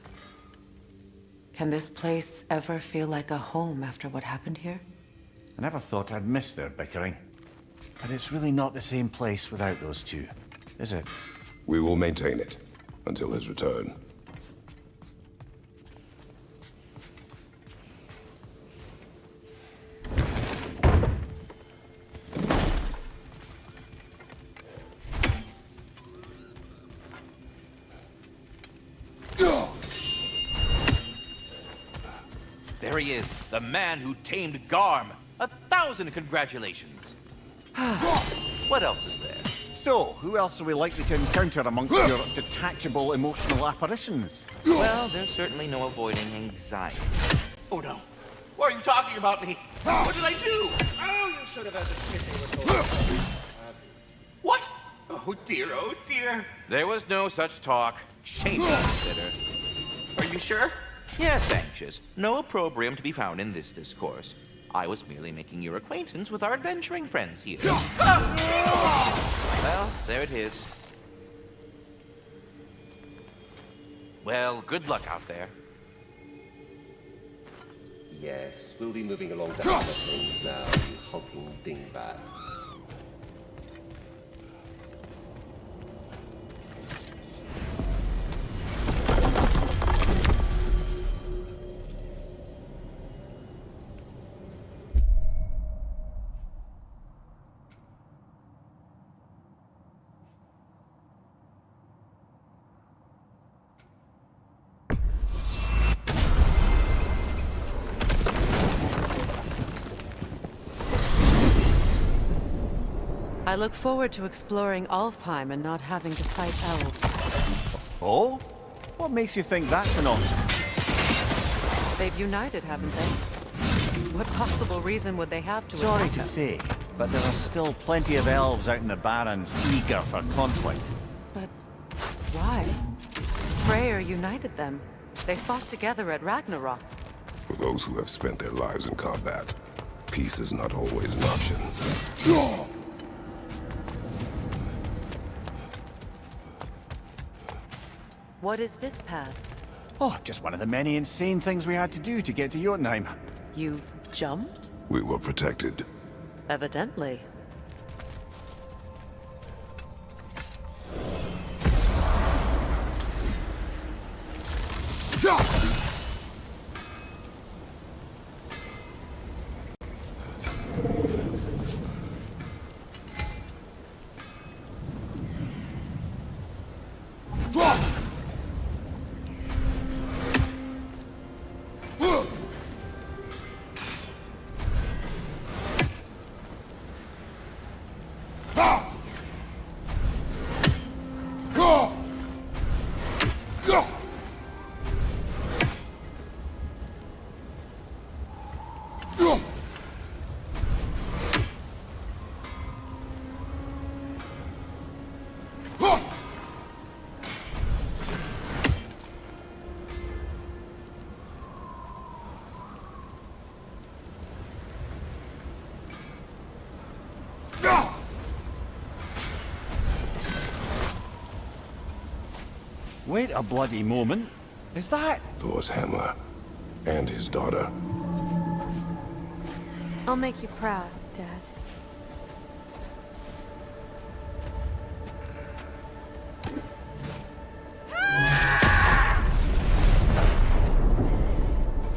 Speaker 3: Can this place ever feel like a home after what happened here?
Speaker 2: I never thought I'd miss their bickering. But it's really not the same place without those two, is it?
Speaker 4: we will maintain it until his return.
Speaker 7: There he is, the man who tamed Garm. 1,000 congratulations. What else is there?
Speaker 2: So, who else are we likely to encounter amongst your detachable emotional apparitions?
Speaker 7: Well, there's certainly no avoiding anxiety. Oh no. Why are you talking about me? What did I do?
Speaker 8: Oh, you should have had the kid they were told.
Speaker 7: What? Oh dear. There was no such talk. Shame to consider. Are you sure? Yes, anxious. No opprobrium to be found in this discourse. I was merely making your acquaintance with our adventuring friends here. Well, there it is. Well, good luck out there.
Speaker 8: Yes, we'll be moving along to other things now, you hulking dingbat.
Speaker 3: look forward to exploring Alfheim and not having to fight elves.
Speaker 2: Oh? What makes you think that's an option?
Speaker 3: They've united, haven't they? What possible reason would they have to
Speaker 2: Sorry
Speaker 3: attack
Speaker 2: to
Speaker 3: us?
Speaker 2: say, but there are still plenty of elves out in the Barrens eager for conflict.
Speaker 3: But why? Freyr united them. They fought together at Ragnarok.
Speaker 4: For those who have spent their lives in combat, peace is not always an option.
Speaker 3: What is this path?
Speaker 2: Oh, just one of the many insane things we had to do to get to Jotunheim.
Speaker 3: You jumped?
Speaker 4: We were protected.
Speaker 3: Evidently.
Speaker 2: Wait a bloody moment. Is that?
Speaker 4: Thor's hammer. And his daughter.
Speaker 1: I'll make you proud, Dad.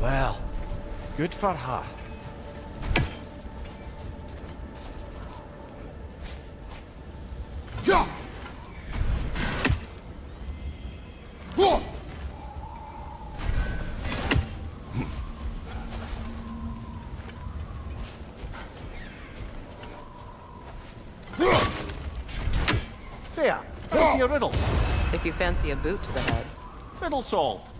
Speaker 2: Well, good for her. There, fancy a riddle.
Speaker 3: If you fancy a boot to the head.
Speaker 2: Riddle solved.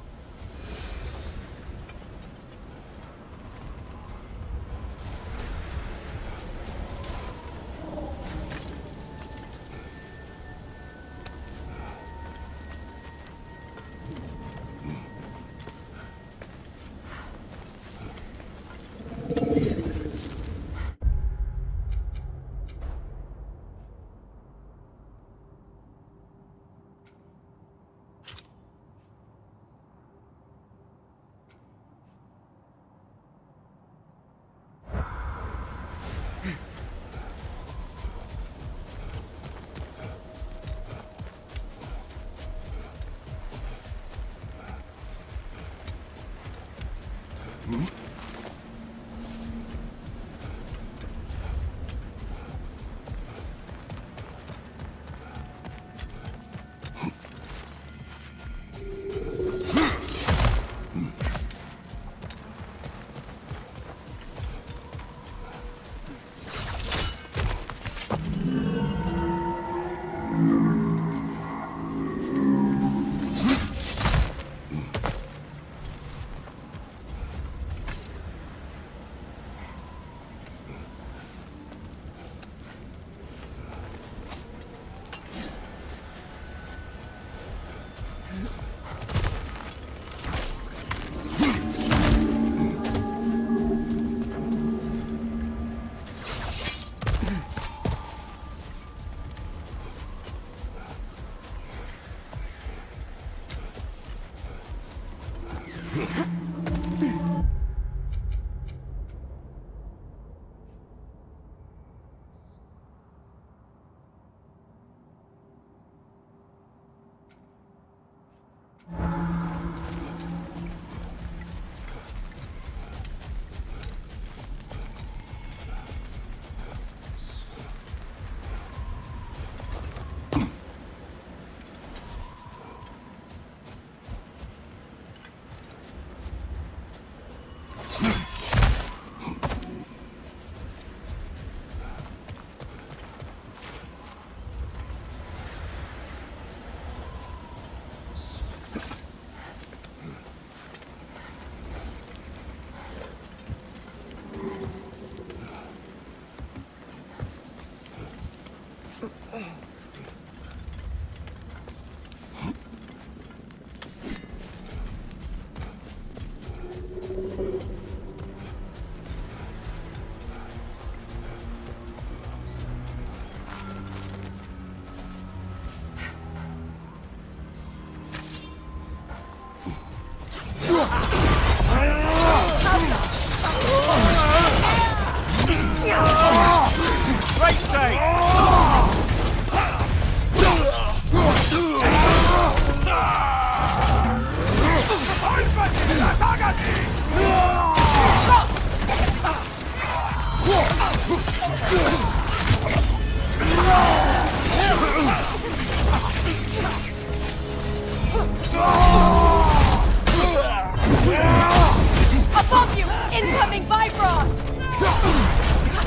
Speaker 9: Above you! Incoming Bifrost!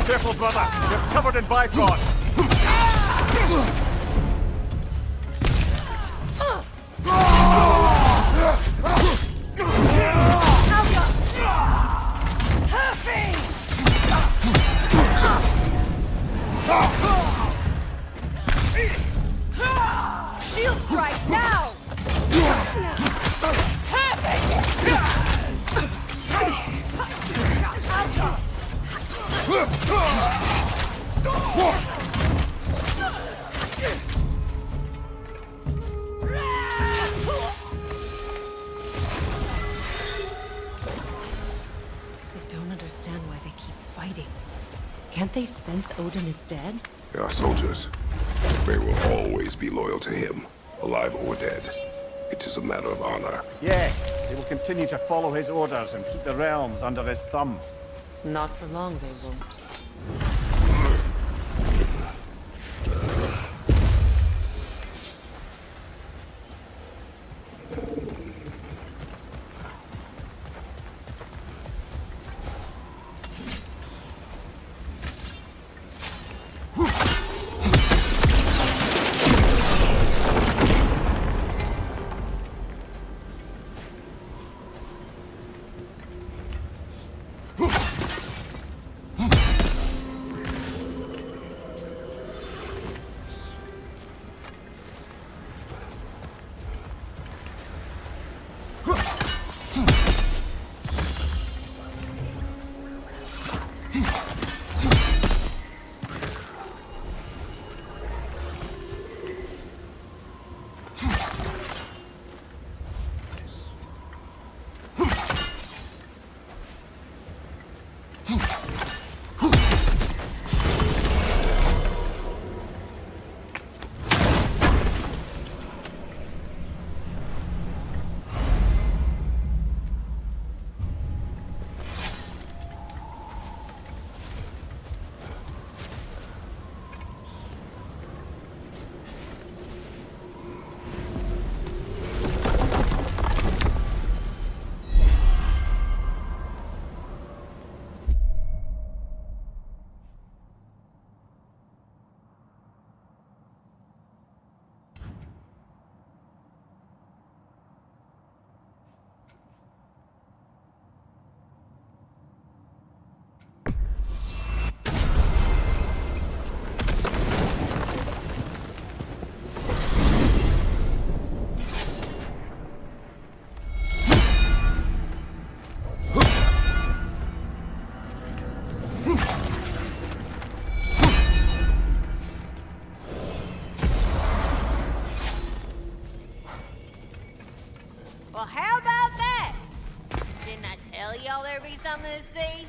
Speaker 2: Careful, brother! You're covered in Bifrost!
Speaker 9: Shield strike now!
Speaker 3: I don't understand why they keep fighting. Can't they sense Odin is dead?
Speaker 4: They are soldiers. They will always be loyal to him, alive or dead. It is a matter of honor.
Speaker 2: Yes, they will continue to follow his orders and keep the realms under his thumb.
Speaker 3: Not for long, they won't.
Speaker 1: Well, how about that? Didn't I tell y'all there'd be something to see?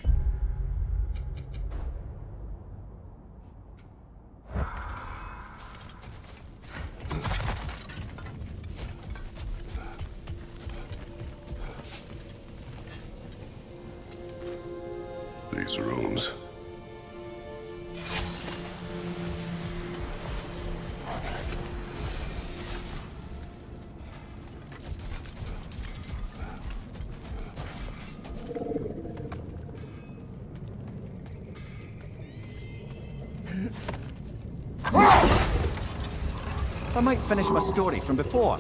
Speaker 4: These rooms.
Speaker 2: I might finish my story from before.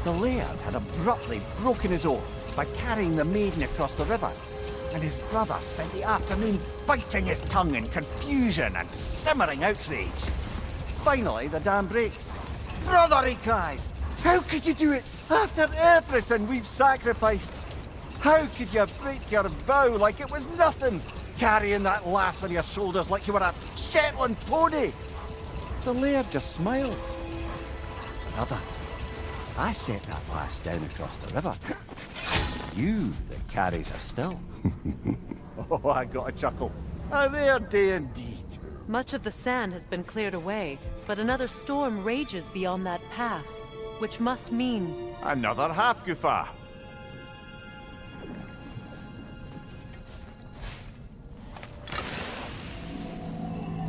Speaker 2: The Laird had abruptly broken his oath by carrying the maiden across the river, and his brother spent the afternoon biting his tongue in confusion and simmering outrage. Finally, the dam breaks. "Brother," he cries, "how could you do it after everything we've sacrificed? How could you break your vow like it was nothing, carrying that lass on your shoulders like you were a Shetland pony?" The Laird just smiled. "Brother, I sent that lass down across the river. You that carries her still." Oh, I got a chuckle. A rare day indeed.
Speaker 3: Much of the sand has been cleared away, but another storm rages beyond that pass, which must mean...
Speaker 2: Another Hafgufa.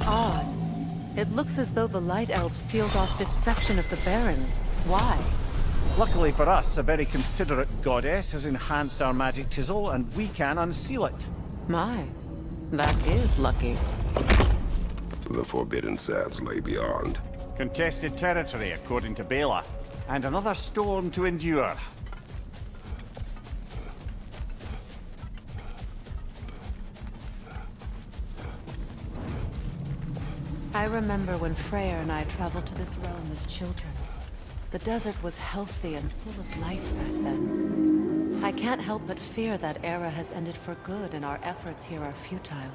Speaker 3: Odd. It looks as though the Light Elves sealed off this section of the Barrens. Why?
Speaker 2: Luckily for us, a very considerate goddess has enhanced our magic chisel, and we can unseal it.
Speaker 3: My, that is lucky.
Speaker 4: The forbidden sands lay beyond.
Speaker 2: Contested territory, according to Bela, and another storm to endure.
Speaker 3: I remember when Freyr and I traveled to this realm as children. The desert was healthy and full of life back then. I can't help but fear that era has ended for good and our efforts here are futile.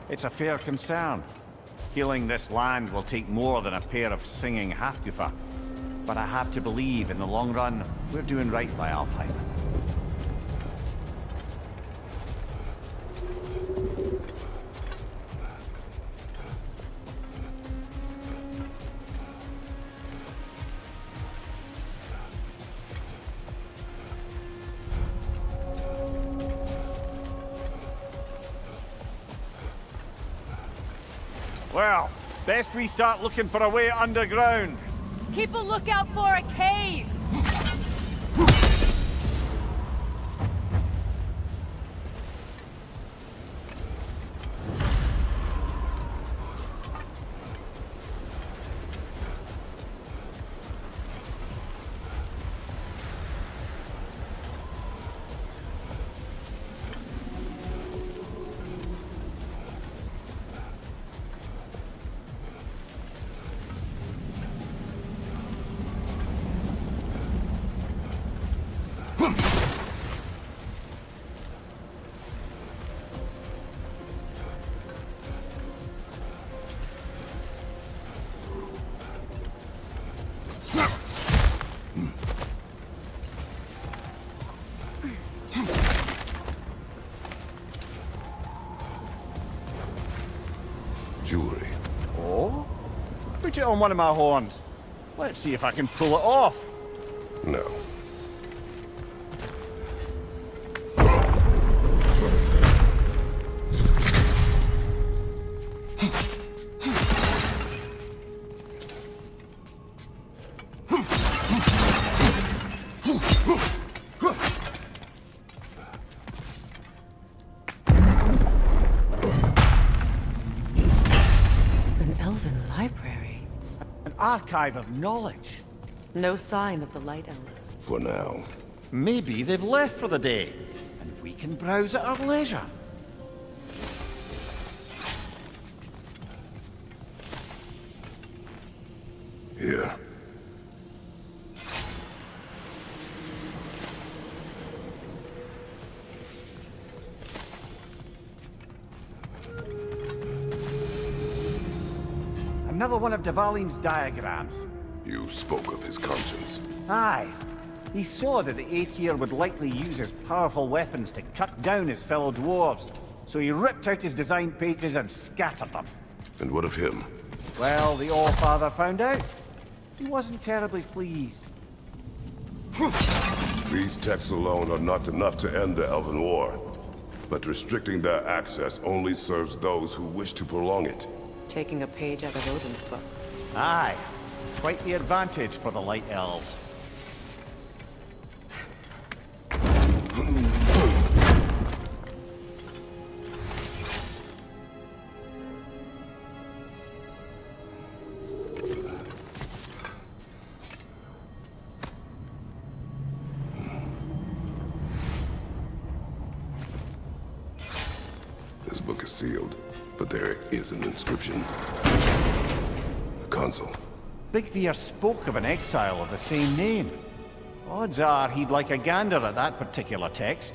Speaker 2: It's a fair concern. Healing this land will take more than a pair of singing Hafgufa. But I have to believe, in the long run, we're doing right by Alfheim. Well, best we start looking for a way underground.
Speaker 9: Keep a lookout for a cave!
Speaker 4: Jewelry.
Speaker 2: Oh? Put it on one of my horns. Let's see if I can pull it off.
Speaker 4: No.
Speaker 3: An elven library.
Speaker 2: An archive of knowledge.
Speaker 3: No sign of the Light Elves.
Speaker 4: For now.
Speaker 2: Maybe they've left for the day, and we can browse at our leisure.
Speaker 4: Here.
Speaker 2: Another one of Dvalin's diagrams.
Speaker 4: You spoke of his conscience.
Speaker 2: Aye. He saw that the Aesir would likely use his powerful weapons to cut down his fellow dwarves, so he ripped out his design pages and scattered them.
Speaker 4: And what of him?
Speaker 2: Well, the All-Father found out. He wasn't terribly pleased.
Speaker 4: These texts alone are not enough to end the Elven War. But restricting their access only serves those who wish to prolong it.
Speaker 3: Taking a page out of Odin's book.
Speaker 2: Aye. Quite the advantage for the Light Elves.
Speaker 4: This book is sealed, but there is an inscription. A console.
Speaker 2: Big Veer spoke of an exile of the same name. Odds are he'd like a gander at that particular text.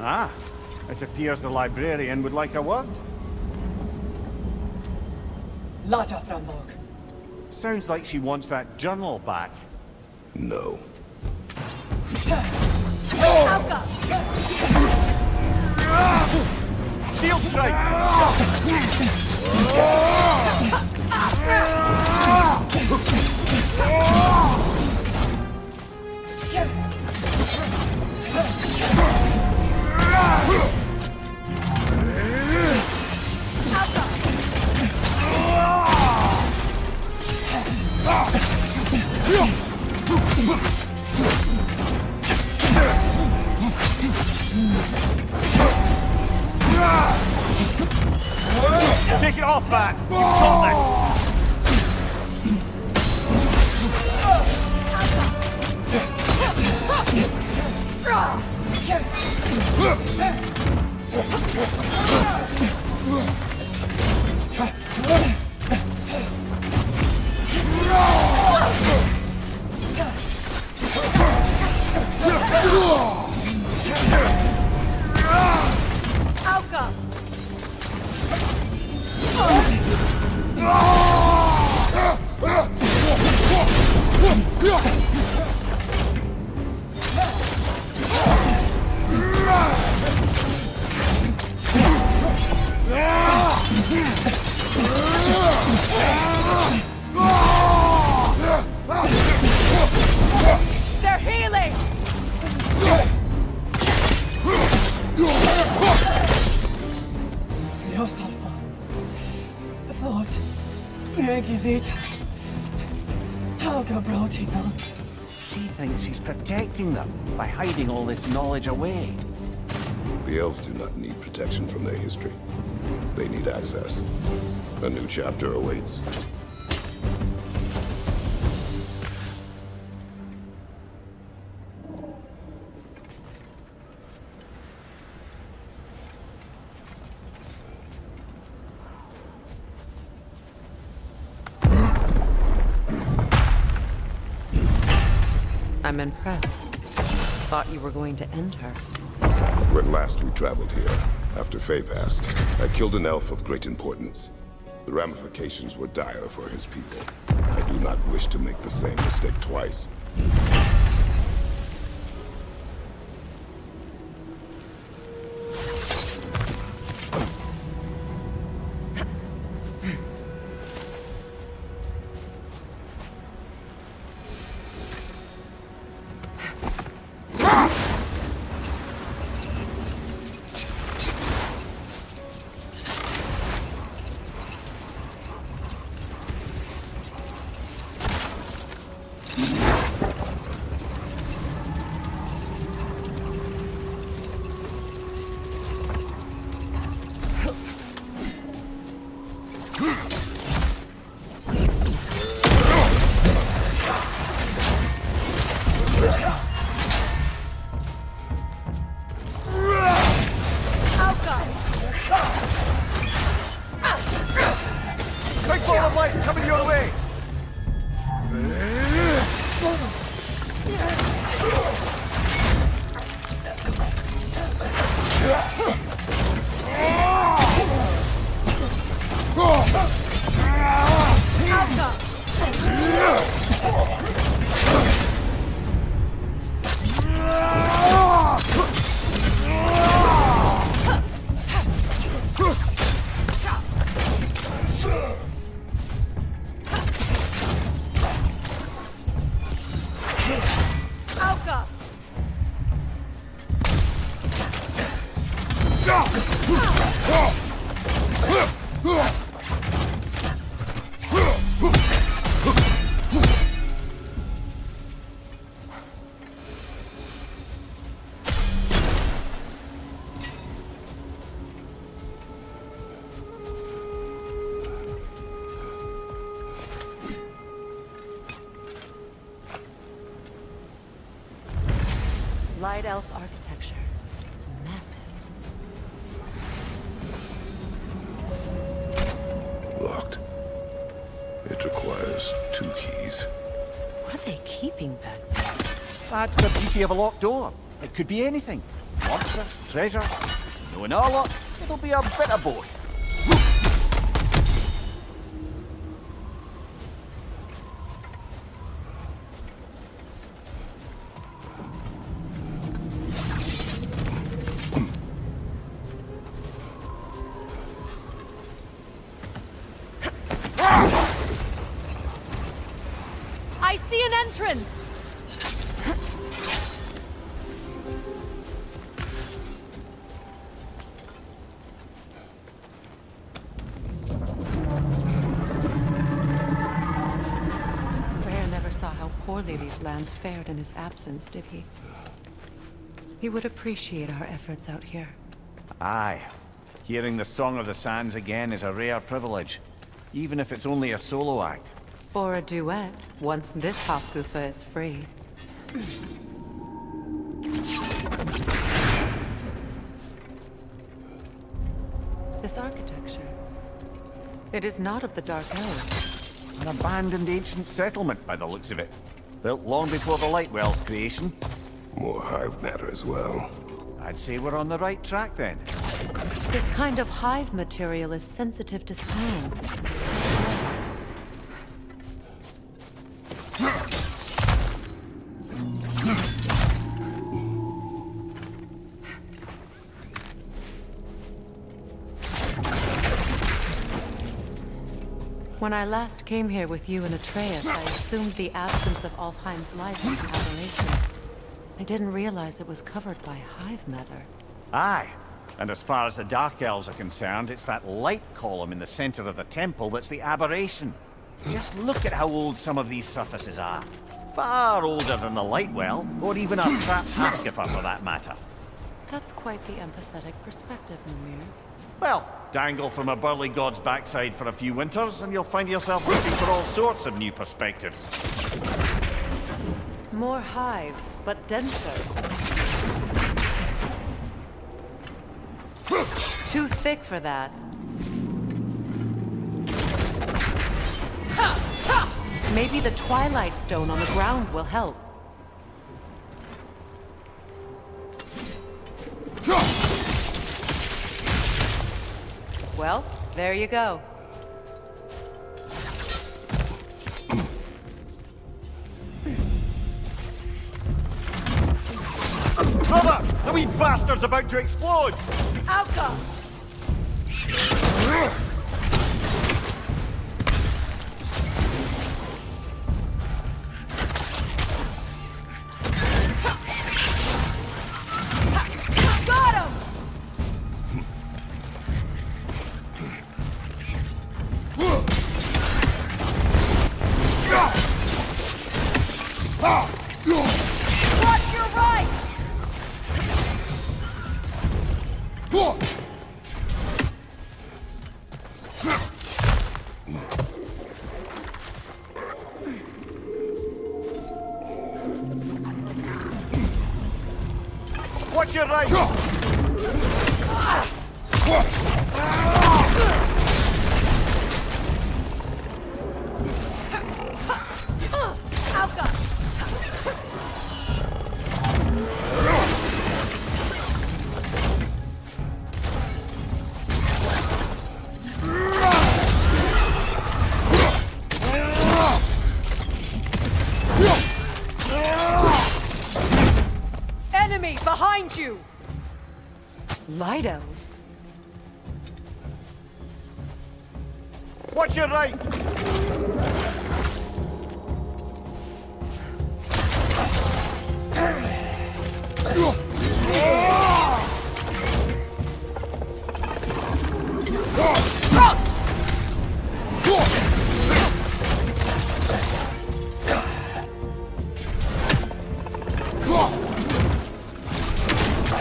Speaker 2: Ah, it appears the librarian would like a word. Sounds like she wants that journal back.
Speaker 4: No.
Speaker 2: Shield strike! Take it off, man! You've got this!
Speaker 9: They're healing!
Speaker 2: She thinks she's protecting them by hiding all this knowledge away.
Speaker 4: The elves do not need protection from their history. They need access. A new chapter awaits.
Speaker 3: I'm impressed. Thought you were going to end her.
Speaker 4: When last we traveled here, after Faye passed, I killed an elf of great importance. The ramifications were dire for his people. I do not wish to make the same mistake twice.
Speaker 2: Big ball of light coming your way!
Speaker 3: Light elf architecture. It's massive.
Speaker 4: Locked. It requires 2 keys.
Speaker 3: What are they keeping back there?
Speaker 2: That's the beauty of a locked door. It could be anything. Monster, treasure, knowing our luck, it'll be a bit of both.
Speaker 9: I see an entrance!
Speaker 3: Freyr never saw how poorly these lands fared in his absence, did he? He would appreciate our efforts out here.
Speaker 2: Aye. Hearing the Song of the Sands again is a rare privilege, even if it's only a solo act.
Speaker 3: Or a duet, once this Hofgufa is free. This architecture. It is not of the Dark Elves.
Speaker 2: An abandoned ancient settlement, by the looks of it. Built long before the Lightwell's creation.
Speaker 4: More hive matter as well.
Speaker 2: I'd say we're on the right track then.
Speaker 3: This kind of hive material is sensitive to sound. When I last came here with you and Atreus, I assumed the absence of Alfheim's life was an aberration. I didn't realize it was covered by hive matter.
Speaker 2: Aye. And as far as the Dark Elves are concerned, it's that light column in the center of the temple that's the aberration. Just look at how old some of these surfaces are. Far older than the Lightwell, or even our trapped Hofgufa for that matter.
Speaker 3: That's quite the empathetic perspective, Mimir.
Speaker 2: Well, dangle from a burly god's backside for a few winters, and you'll find yourself looking for all sorts of new perspectives.
Speaker 3: More hive, but denser. Too thick for that. Maybe the Twilight Stone on the ground will help. Well, there you go.
Speaker 2: Brother! The wee bastard's about to explode!
Speaker 9: Outcome! Got him! Watch your right!
Speaker 2: Watch your right!
Speaker 9: Outcome! Enemy behind you!
Speaker 3: Light elves?
Speaker 2: Watch your right!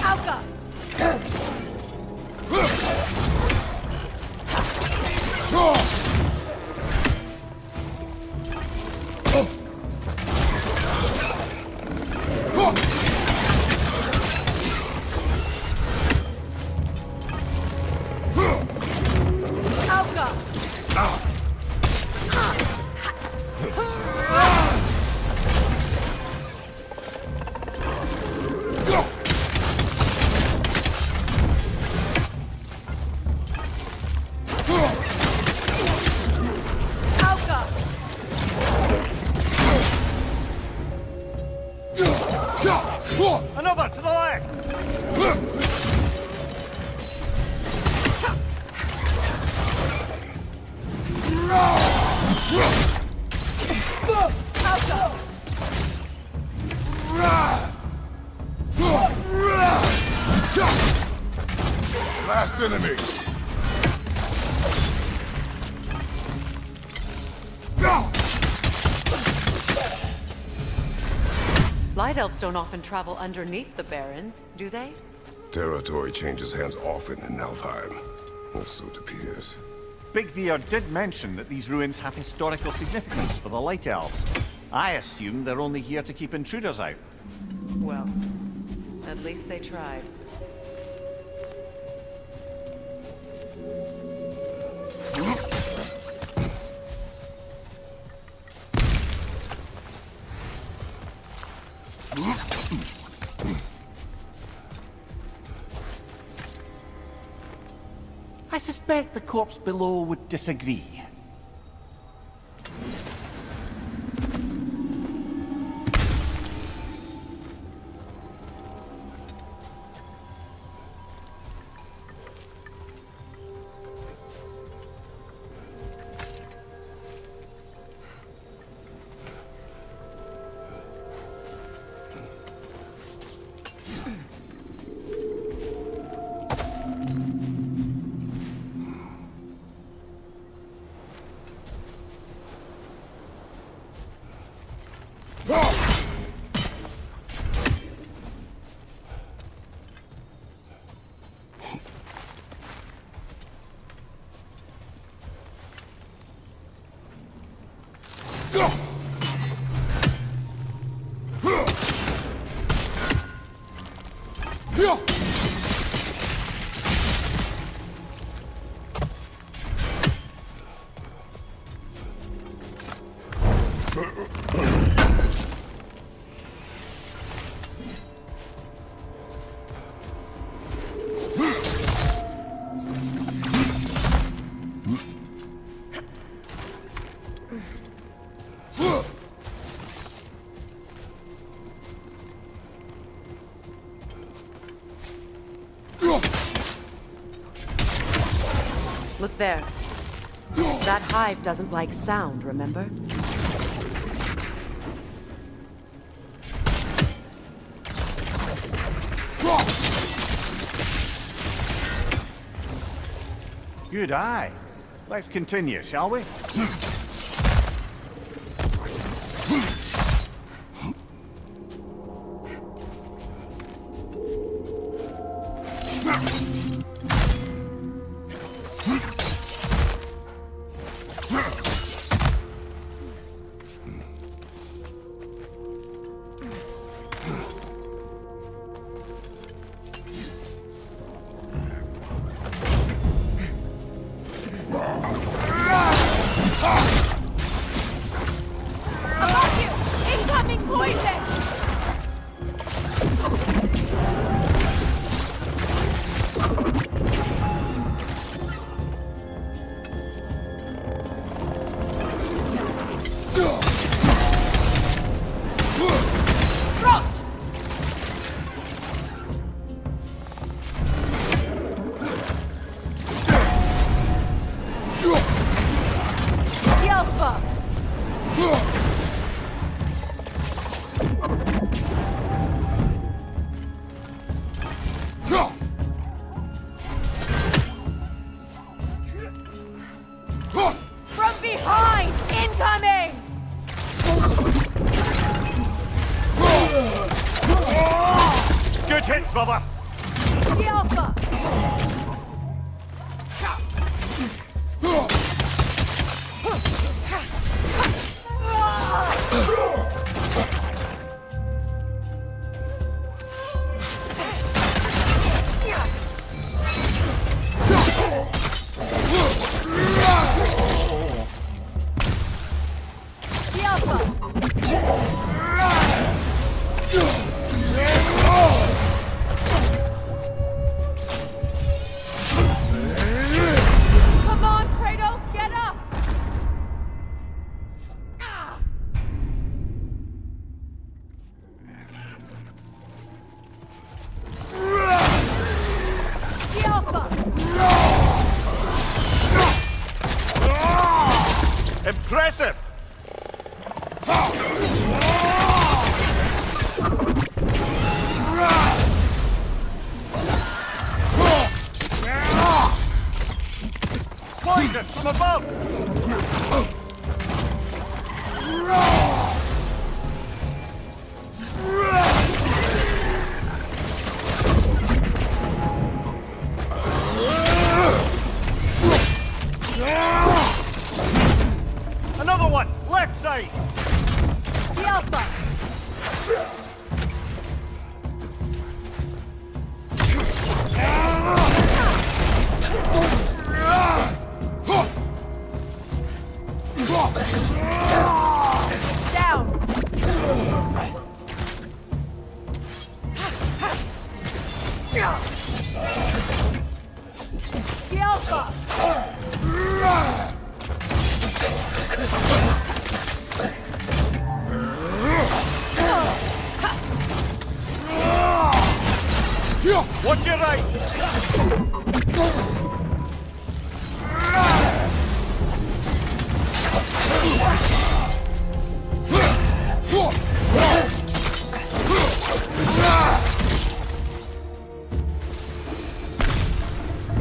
Speaker 9: Outcome!
Speaker 4: last enemy!
Speaker 3: Light elves don't often travel underneath the barrens, do they?
Speaker 4: Territory changes hands often in Alfheim. Or so it appears.
Speaker 2: Big Veer did mention that these ruins have historical significance for the Light Elves. I assume they're only here to keep intruders out.
Speaker 3: Well, at least they tried.
Speaker 2: I suspect the corpse below would disagree.
Speaker 3: Look there. That hive doesn't like sound, remember?
Speaker 2: Good eye. Let's continue, shall we?
Speaker 9: Above you! Incoming poison! From behind! Incoming!
Speaker 2: Good hit, brother!
Speaker 9: The Alpha! The Alpha! Come on, Kratos, get up! The Alpha!
Speaker 2: Impressive! Behind us, from above! Another one! Left side!
Speaker 9: The Alpha! Down! The Alpha!
Speaker 2: Watch your right!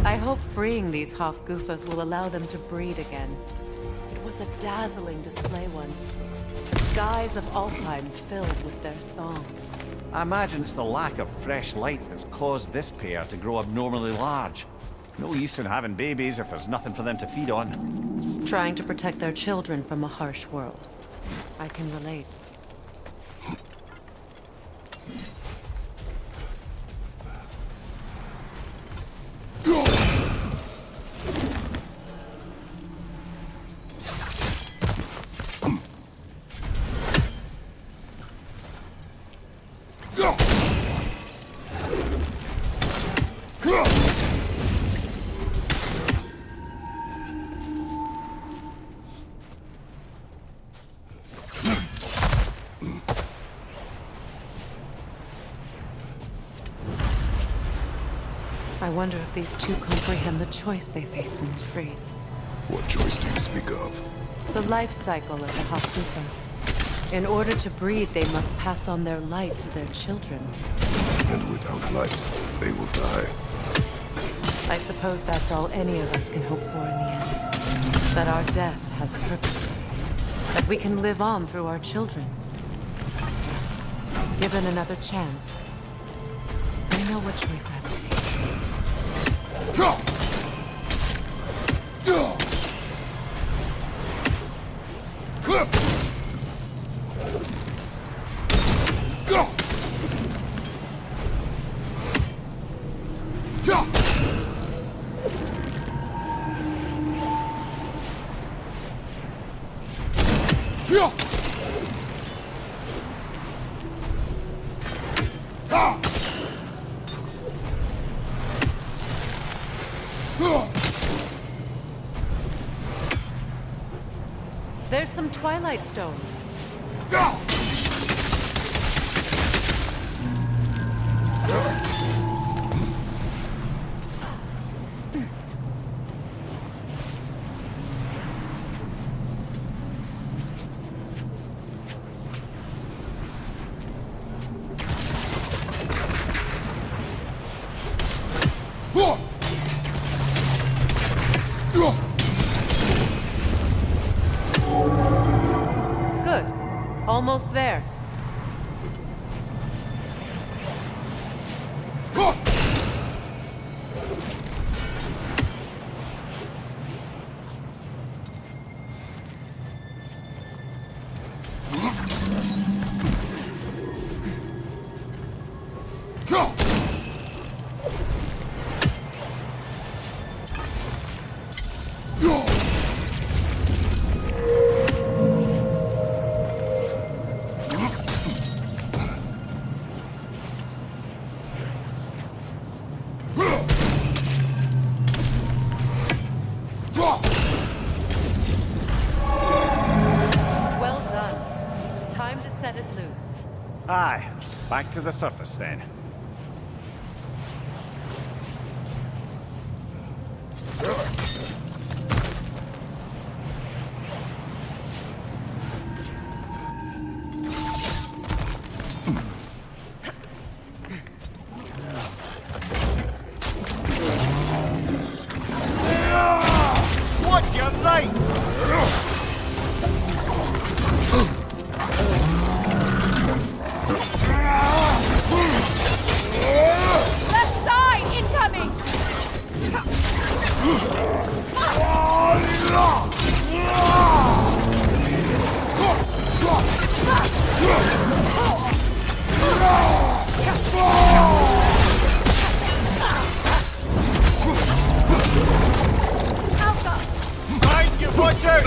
Speaker 3: I hope freeing these Hofgufas will allow them to breed again. It was a dazzling display once. The skies of Alpheim filled with their song.
Speaker 2: I imagine it's the lack of fresh light that's caused this pair to grow abnormally large. No use in having babies if there's nothing for them to feed on.
Speaker 3: Trying to protect their children from a harsh world. I can relate. I wonder if these two comprehend the choice they face once freed.
Speaker 4: What choice do you speak of?
Speaker 3: The life cycle of the Hofgufa. In order to breed, they must pass on their light to their children.
Speaker 4: And without light, they will die.
Speaker 3: I suppose that's all any of us can hope for in the end. That our death has purpose. That we can live on through our children. Given another chance, I know what choice I will make. There's some Twilight Stone. Good. Almost there. Well done. Time to set it loose.
Speaker 2: Aye, back to the surface then. Mind you, watch out!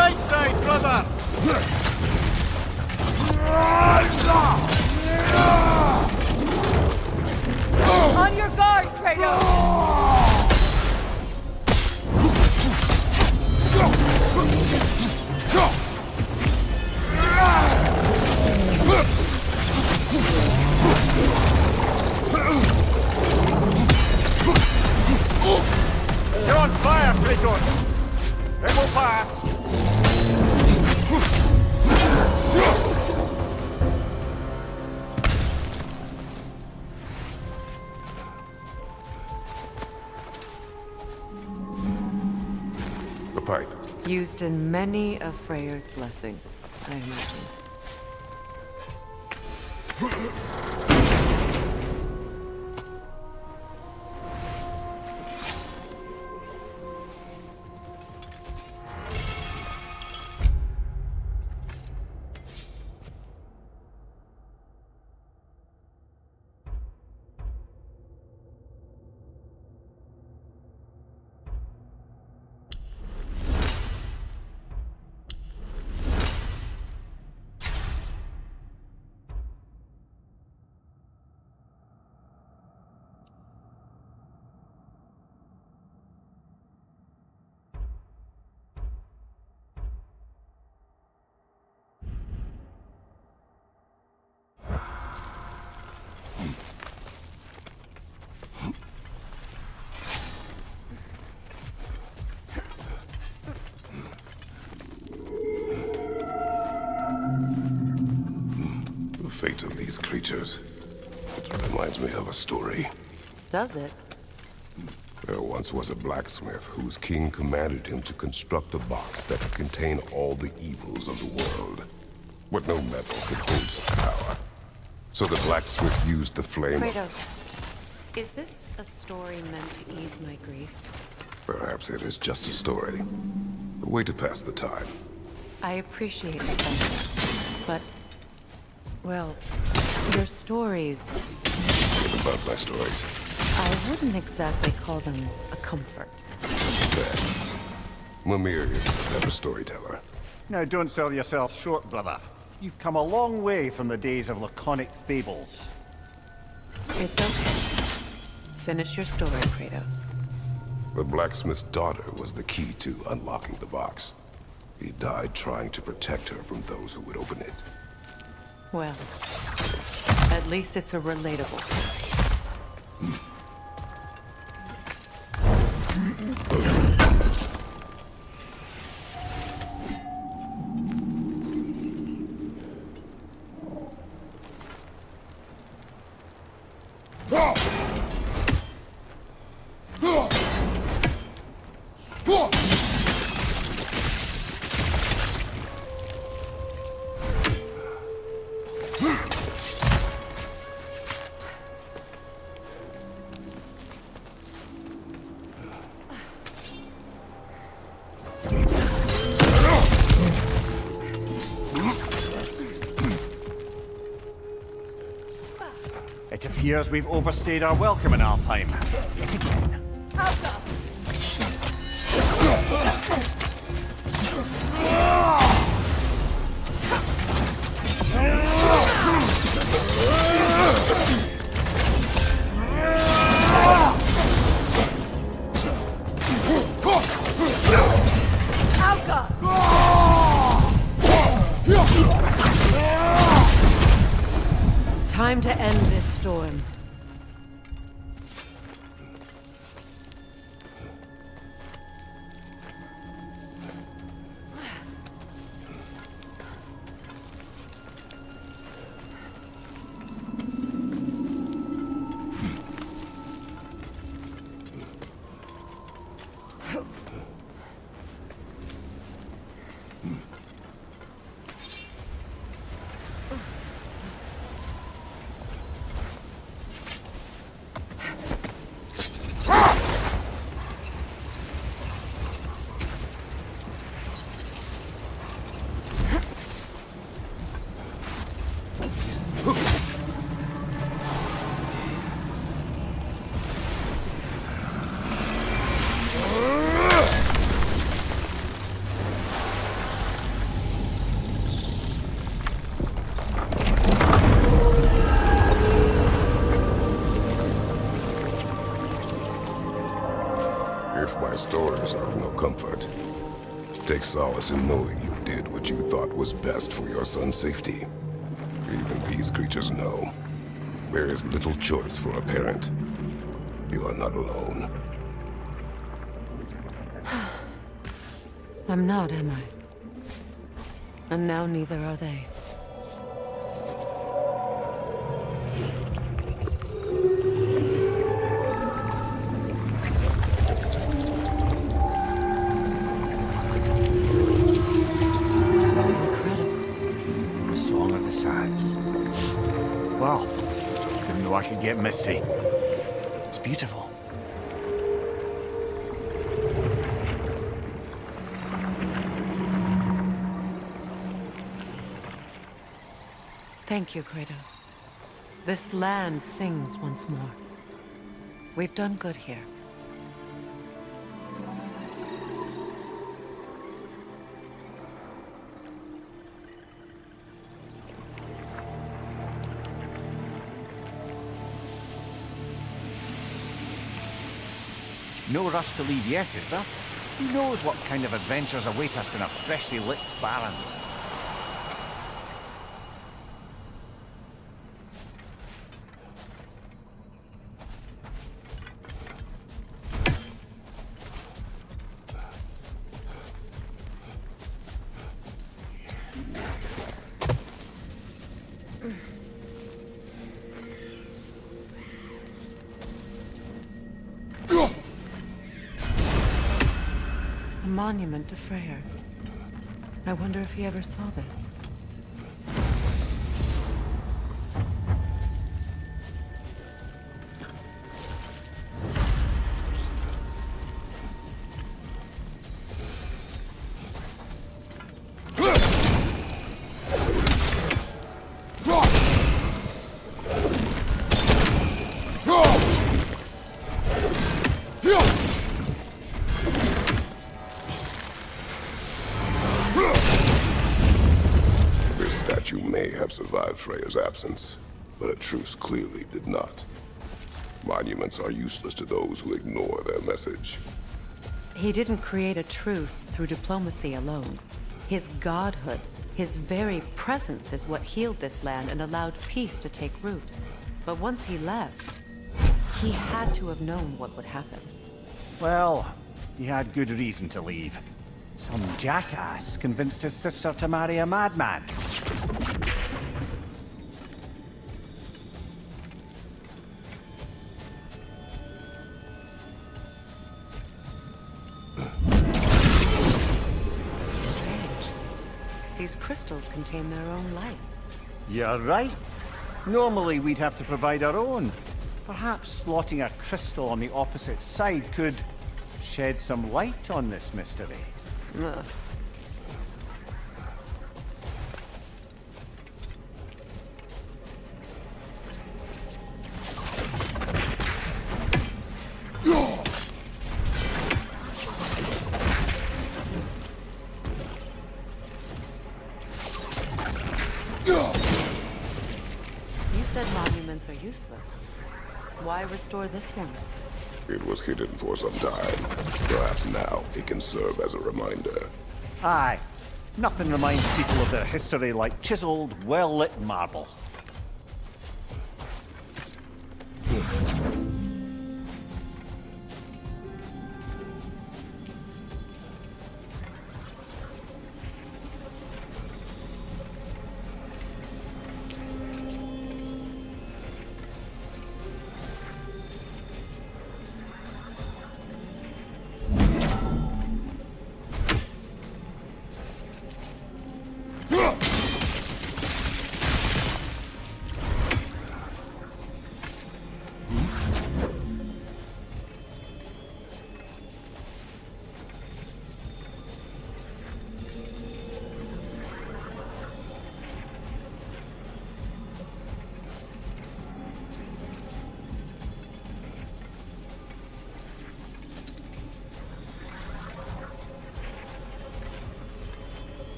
Speaker 2: Right side, brother! Right side, brother!
Speaker 9: On your guard, Kratos!
Speaker 2: You're on fire, Kratos! It will pass!
Speaker 4: The pipe.
Speaker 3: Used in many of Freyr's blessings, I imagine.
Speaker 4: The fate of these creatures. It reminds me of a story.
Speaker 3: Does it?
Speaker 4: There once was a blacksmith whose king commanded him to construct a box that could contain all the evils of the world. But no metal could hold such power. So the blacksmith used the flame.
Speaker 3: Kratos, is this a story meant to ease my griefs?
Speaker 4: Perhaps it is just a story. A way to pass the time.
Speaker 3: I appreciate it, but, well, your stories,
Speaker 4: What about my stories?
Speaker 3: I wouldn't exactly call them a comfort.
Speaker 4: Fair. Mimir is a clever storyteller.
Speaker 2: Now don't sell yourself short, brother. You've come a long way from the days of laconic fables.
Speaker 3: It's okay. Finish your story, Kratos.
Speaker 4: The blacksmith's daughter was the key to unlocking the box. He died trying to protect her from those who would open it.
Speaker 3: Well, at least it's a relatable story.
Speaker 2: It appears we've overstayed our welcome in Alfheim. Yet again.
Speaker 3: end this storm.
Speaker 4: Stories are of no comfort. Take solace in knowing you did what you thought was best for your son's safety. Even these creatures know. There is little choice for a parent. You are not alone.
Speaker 3: I'm not, am I? And now neither are they.
Speaker 2: Wow, didn't know I could get misty. It's beautiful.
Speaker 3: Thank you, Kratos. This land sings once more. We've done good here.
Speaker 2: No rush to leave yet, is there? Who knows what kind of adventures await us in a freshly lit Barrens?
Speaker 3: A monument to Freyr. I wonder if he ever saw this.
Speaker 4: You may have survived Freya's absence, but a truce clearly did not. Monuments are useless to those who ignore their message.
Speaker 3: He didn't create a truce through diplomacy alone. His godhood, his very presence is what healed this land and allowed peace to take root. But once he left, he had to have known what would happen.
Speaker 2: Well, he had good reason to leave. Some jackass convinced his sister to marry a madman.
Speaker 3: These crystals contain their own light.
Speaker 2: You're right. Normally we'd have to provide our own. Perhaps slotting a crystal on the opposite side could shed some light on this mystery.
Speaker 3: Ugh. You said monuments are useless. Why restore this one?
Speaker 4: It was hidden for some time. Perhaps now it can serve as a reminder.
Speaker 2: Aye. Nothing reminds people of their history like chiseled, well-lit marble.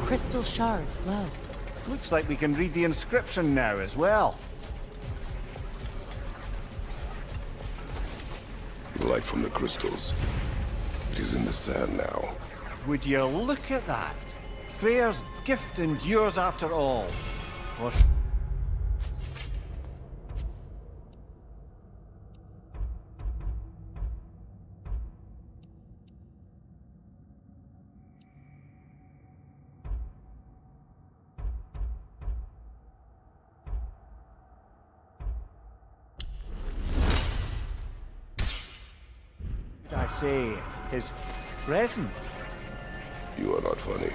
Speaker 3: Crystal shards glow.
Speaker 2: Looks like we can read the inscription now as well.
Speaker 4: The light from the crystals. It is in the sand now.
Speaker 2: Would you look at that? Freyr's gift endures after all. Or I say, his presence.
Speaker 4: You are not funny.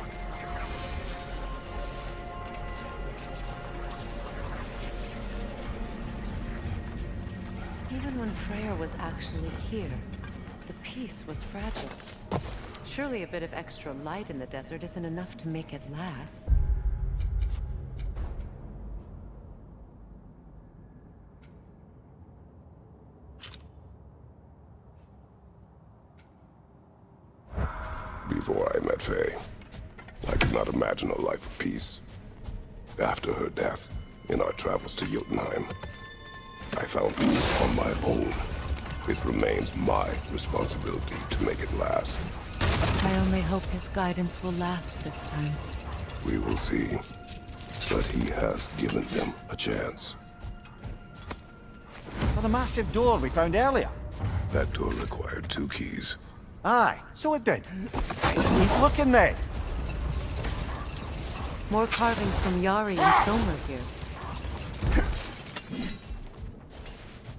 Speaker 3: Even when Freyr was actually here, the peace was fragile. Surely a bit of extra light in the desert isn't enough to make it last.
Speaker 4: Before I met Faye, I could not imagine a life of peace. After her death, in our travels to Jotunheim, I found peace on my own. It remains my responsibility to make it last.
Speaker 3: I only hope his guidance will last this time.
Speaker 4: We will see. But he has given them a chance.
Speaker 2: For the massive door we found earlier.
Speaker 4: That door required 2 keys.
Speaker 2: Aye, so it did. Keep looking then.
Speaker 3: More carvings from Yari and Somer here.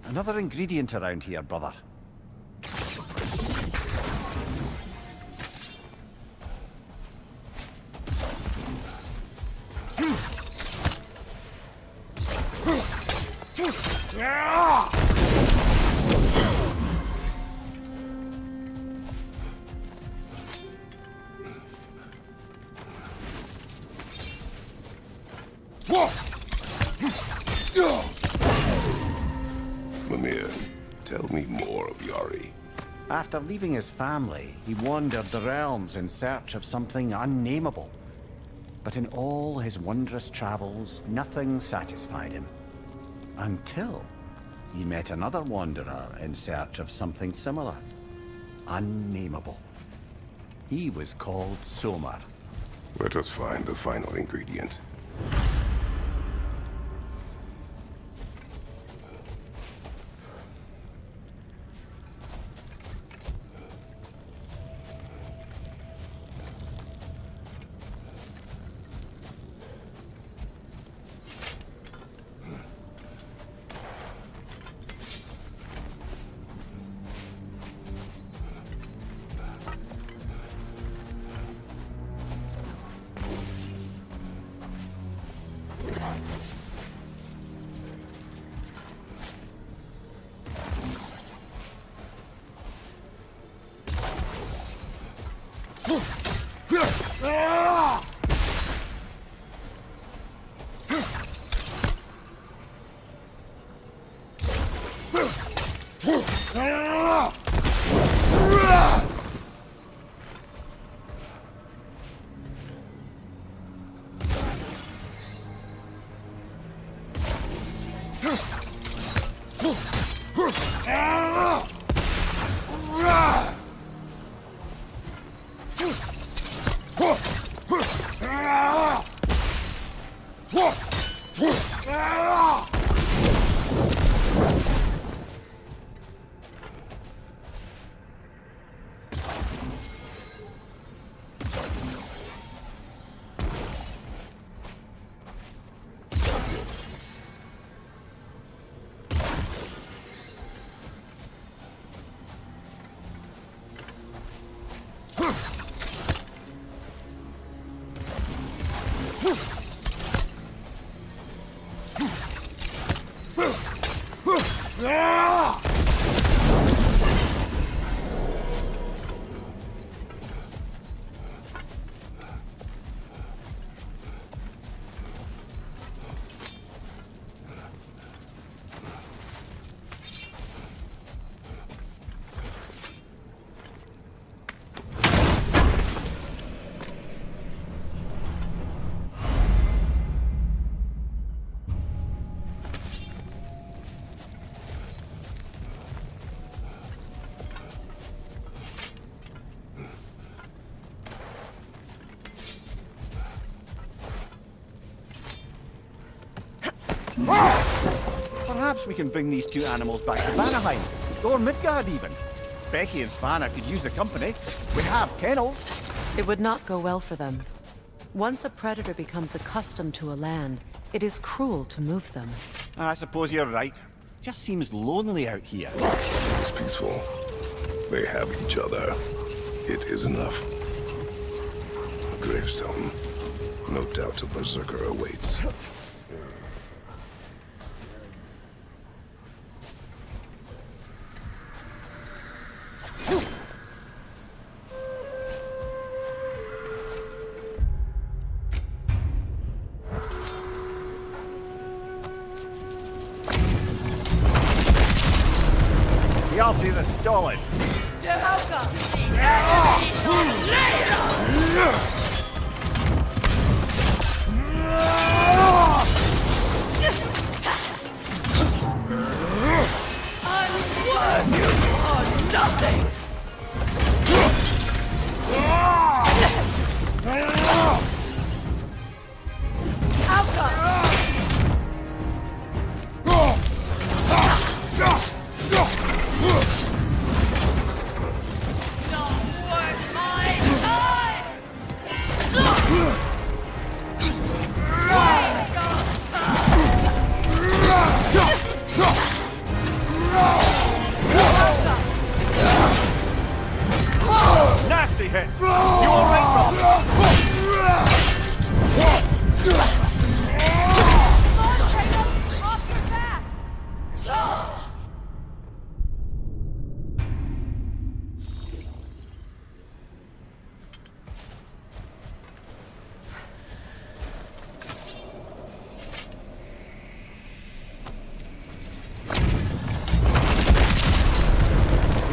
Speaker 2: Another ingredient around here, brother.
Speaker 4: Mimir, tell me more of Yari.
Speaker 2: After leaving his family, he wandered the realms in search of something unnameable. But in all his wondrous travels, nothing satisfied him. Until he met another wanderer in search of something similar. Unnameable. He was called Somar.
Speaker 4: Let us find the final ingredient.
Speaker 2: Perhaps we can bring these two animals back to Vanaheim, or Midgard even. Specky and Svanna could use the company. We have kennels.
Speaker 3: It would not go well for them. Once a predator becomes accustomed to a land, it is cruel to move them.
Speaker 2: I suppose you're right. Just seems lonely out here.
Speaker 4: It's peaceful. They have each other. It is enough. A gravestone. No doubt a berserker awaits.
Speaker 2: Guilty the stolen.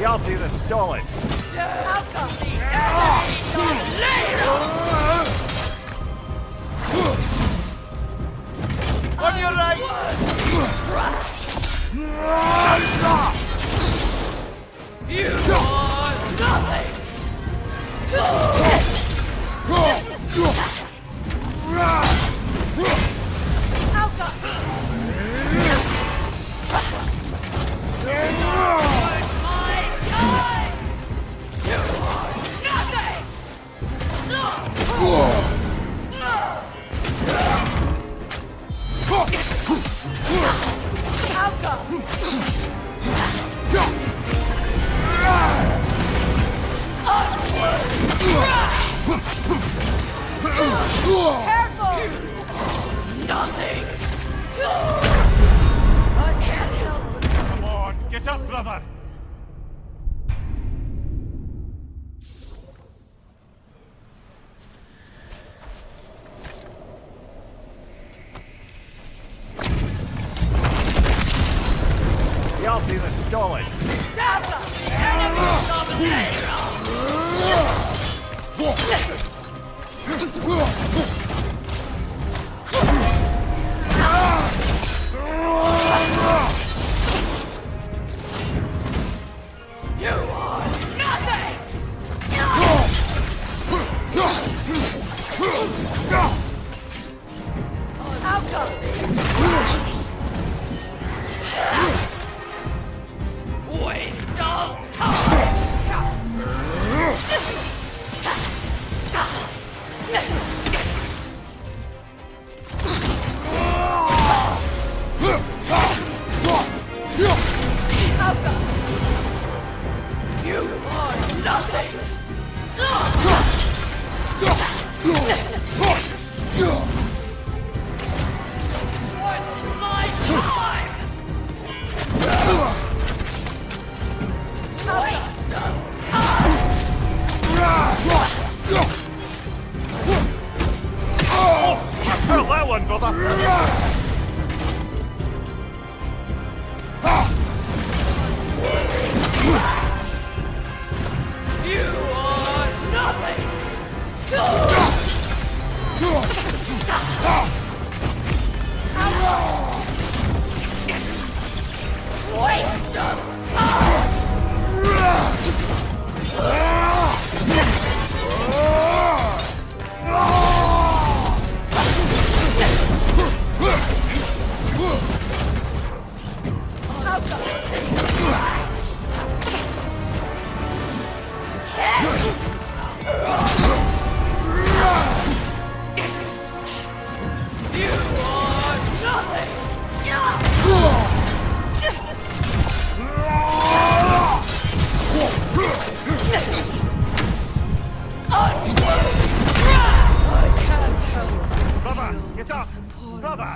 Speaker 2: Guilty the stolid.
Speaker 9: On your right! You are nothing!
Speaker 2: Come on, get up, brother! Guilty the stolid.
Speaker 9: You are nothing! Waste of time! You are nothing! What's my time? Waste of time!
Speaker 2: Felt that one, brother!
Speaker 9: You are nothing! Waste of time! You are nothing! I can't help
Speaker 2: Brother, get up! Brother!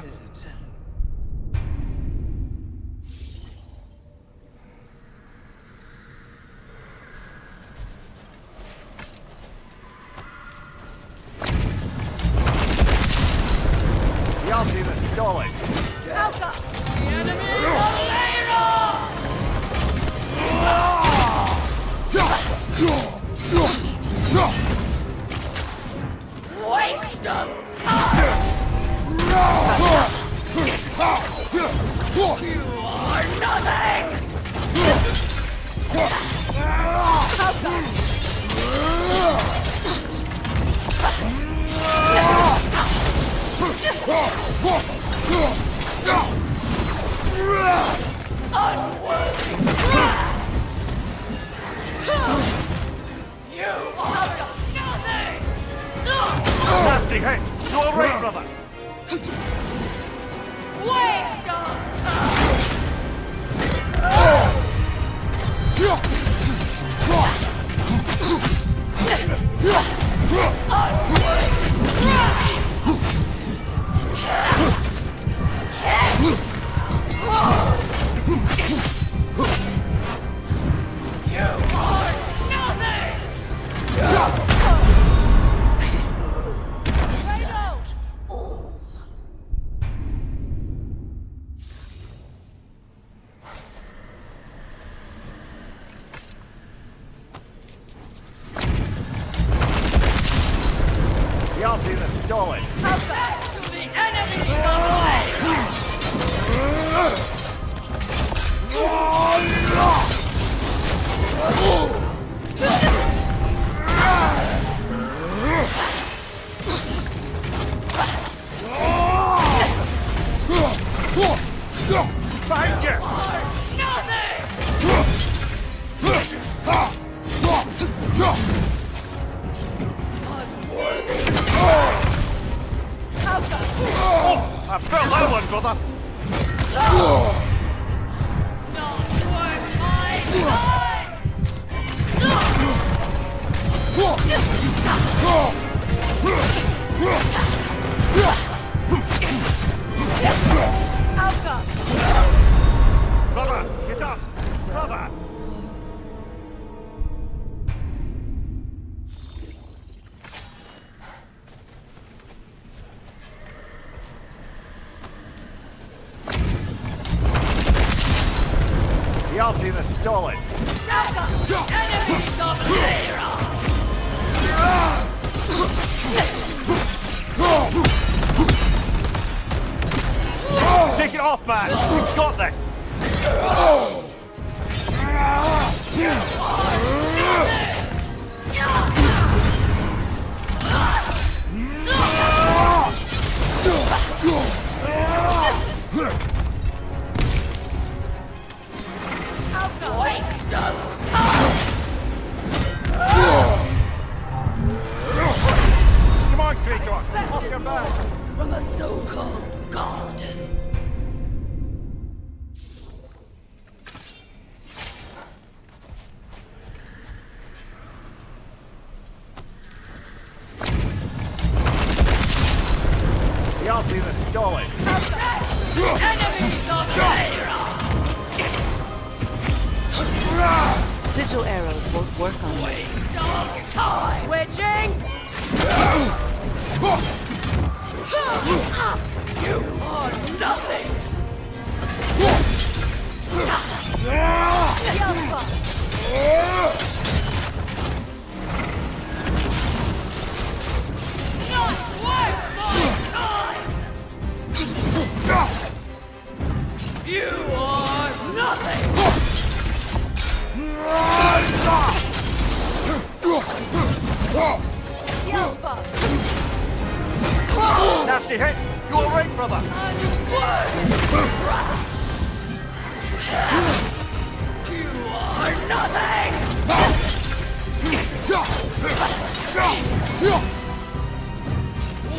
Speaker 2: Guilty the stolid.
Speaker 9: the enemy! Waste of time! You are nothing! Unworthy! You are nothing!
Speaker 2: Nasty hit! You alright, brother?
Speaker 9: Waste of You are nothing!
Speaker 2: Behind you! I felt that one, brother!
Speaker 9: Not worth my time!
Speaker 2: Brother, get up! Brother! The Alti the Stolid.
Speaker 9: Enemies of Lyra!
Speaker 2: Take it off, man! We've got this! Come on, Kratos! Off your back!
Speaker 9: From a so-called garden.
Speaker 2: The Alti the Stolid.
Speaker 9: Enemies of Lyra!
Speaker 3: Sigil arrows won't work on me.
Speaker 9: Switching! You are nothing! Not worth my time! You are nothing!
Speaker 2: Nasty hit! You alright, brother?
Speaker 9: You are nothing!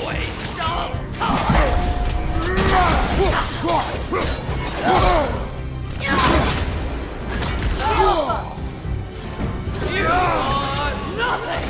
Speaker 9: Waste of time! You are nothing!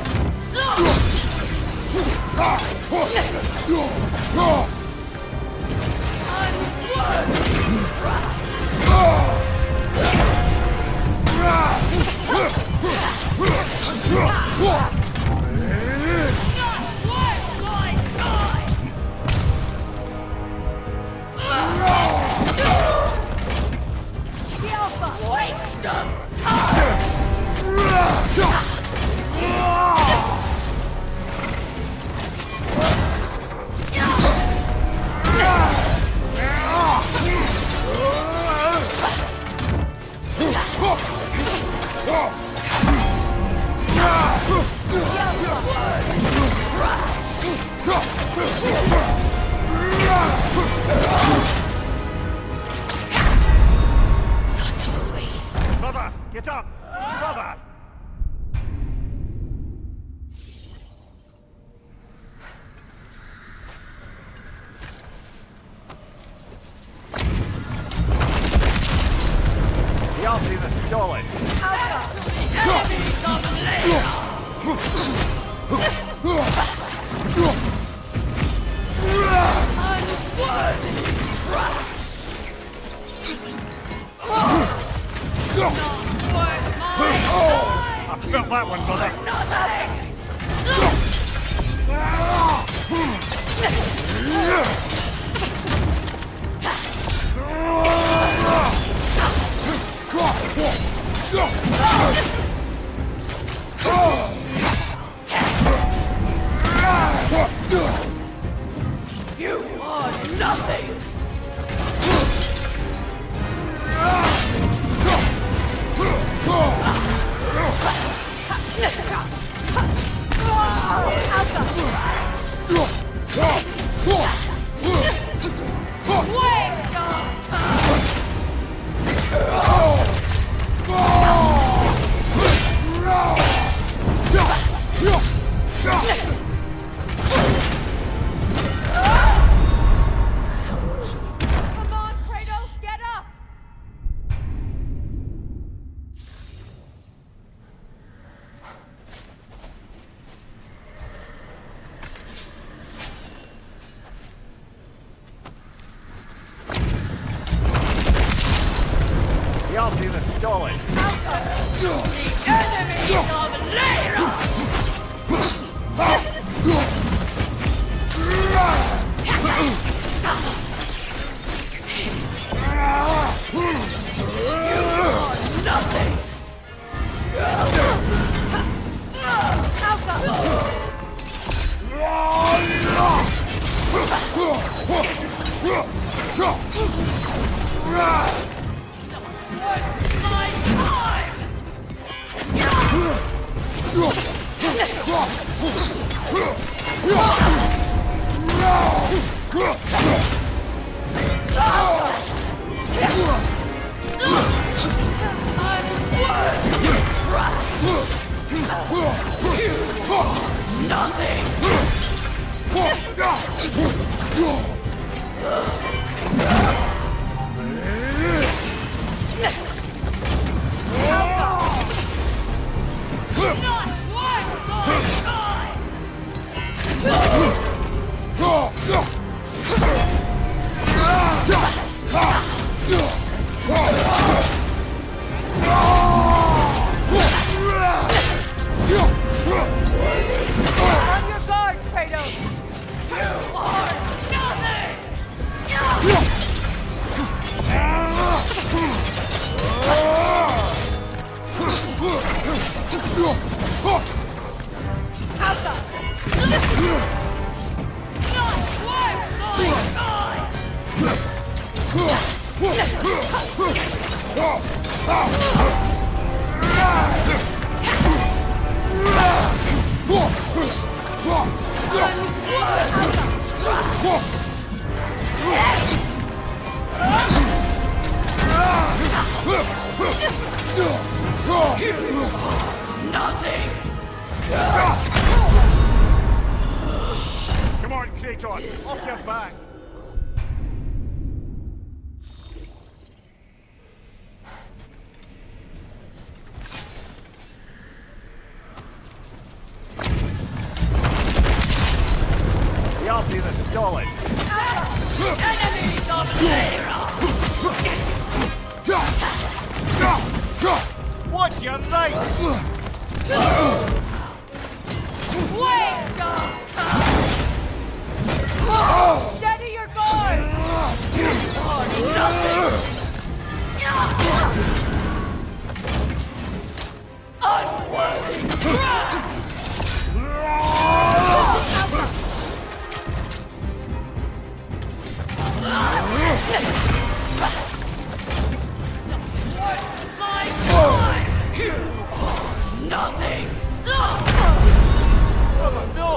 Speaker 2: Brother, get up! Brother! The Alti the Stolid.
Speaker 9: Enemies of Lyra! Unworthy trash! Not worth my time!
Speaker 2: I felt that one, brother.
Speaker 9: Nothing! You are nothing!
Speaker 2: the stolid.
Speaker 9: The enemies of Lyra! Nothing! On your guard, Kratos! You are nothing!
Speaker 2: Come on, Kratos, off your back. Reality the stolid.
Speaker 9: Enemies of Lyra!
Speaker 2: What's your right?
Speaker 9: Wake up! Steady your guard! You are nothing! Unworthy crap! My time! You are nothing!
Speaker 2: Brother, no!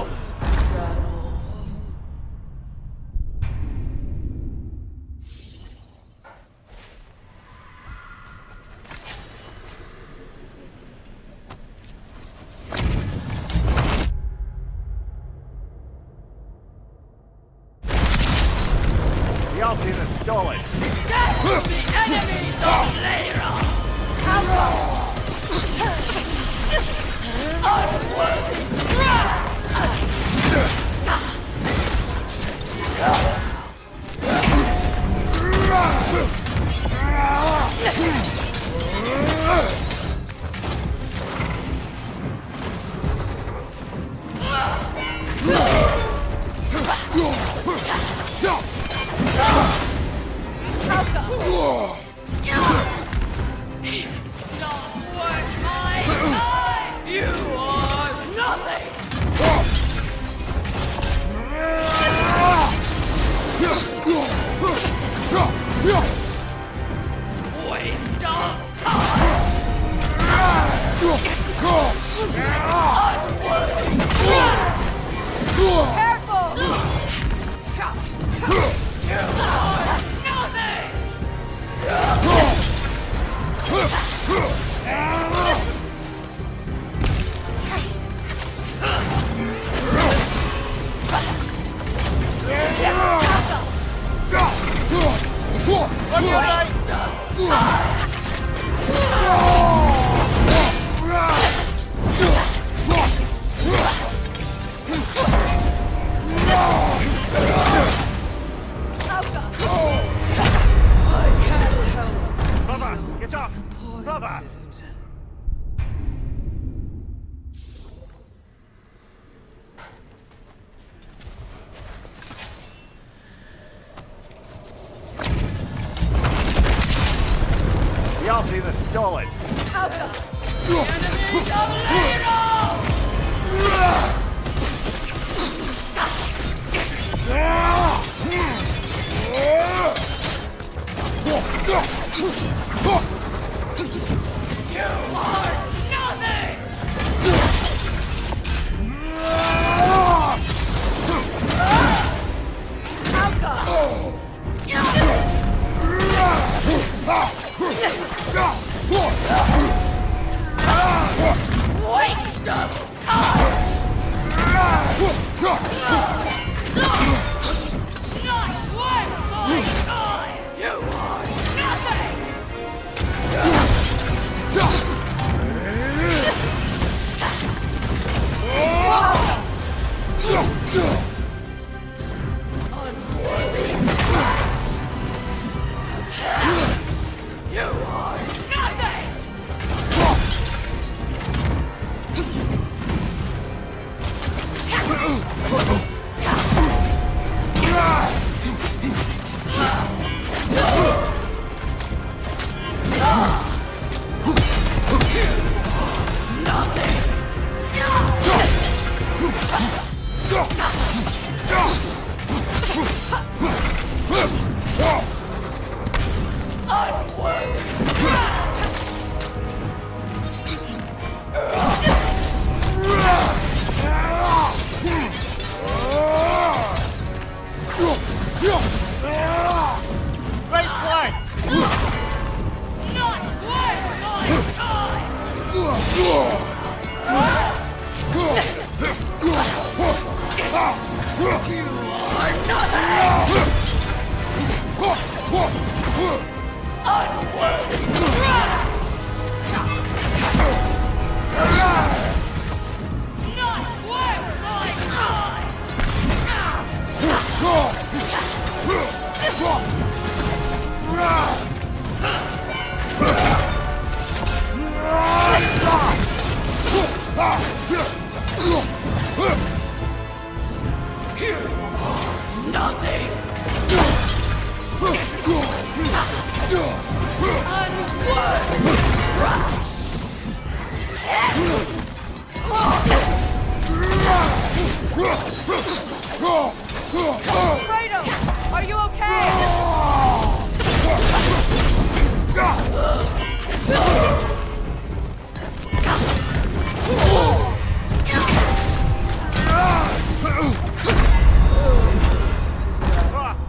Speaker 2: Reality the stolid.
Speaker 9: Death to the enemies of Lyra! Unworthy crap! Not worth my time! You are nothing! Waste of time! Unworthy! Careful! You are nothing!
Speaker 2: On your right! Brother, get up! Reality the stolen.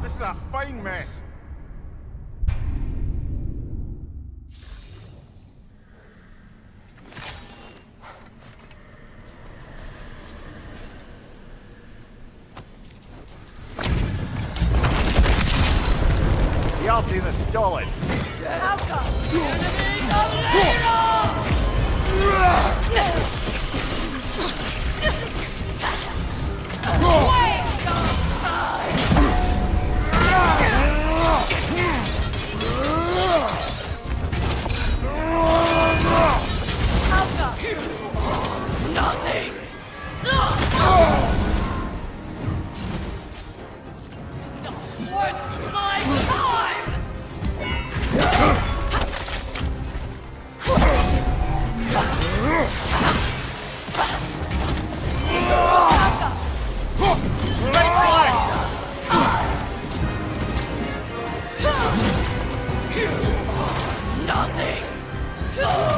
Speaker 2: This is a fine mess. Reality the stolen.
Speaker 9: Nothing! What's my time? Nothing!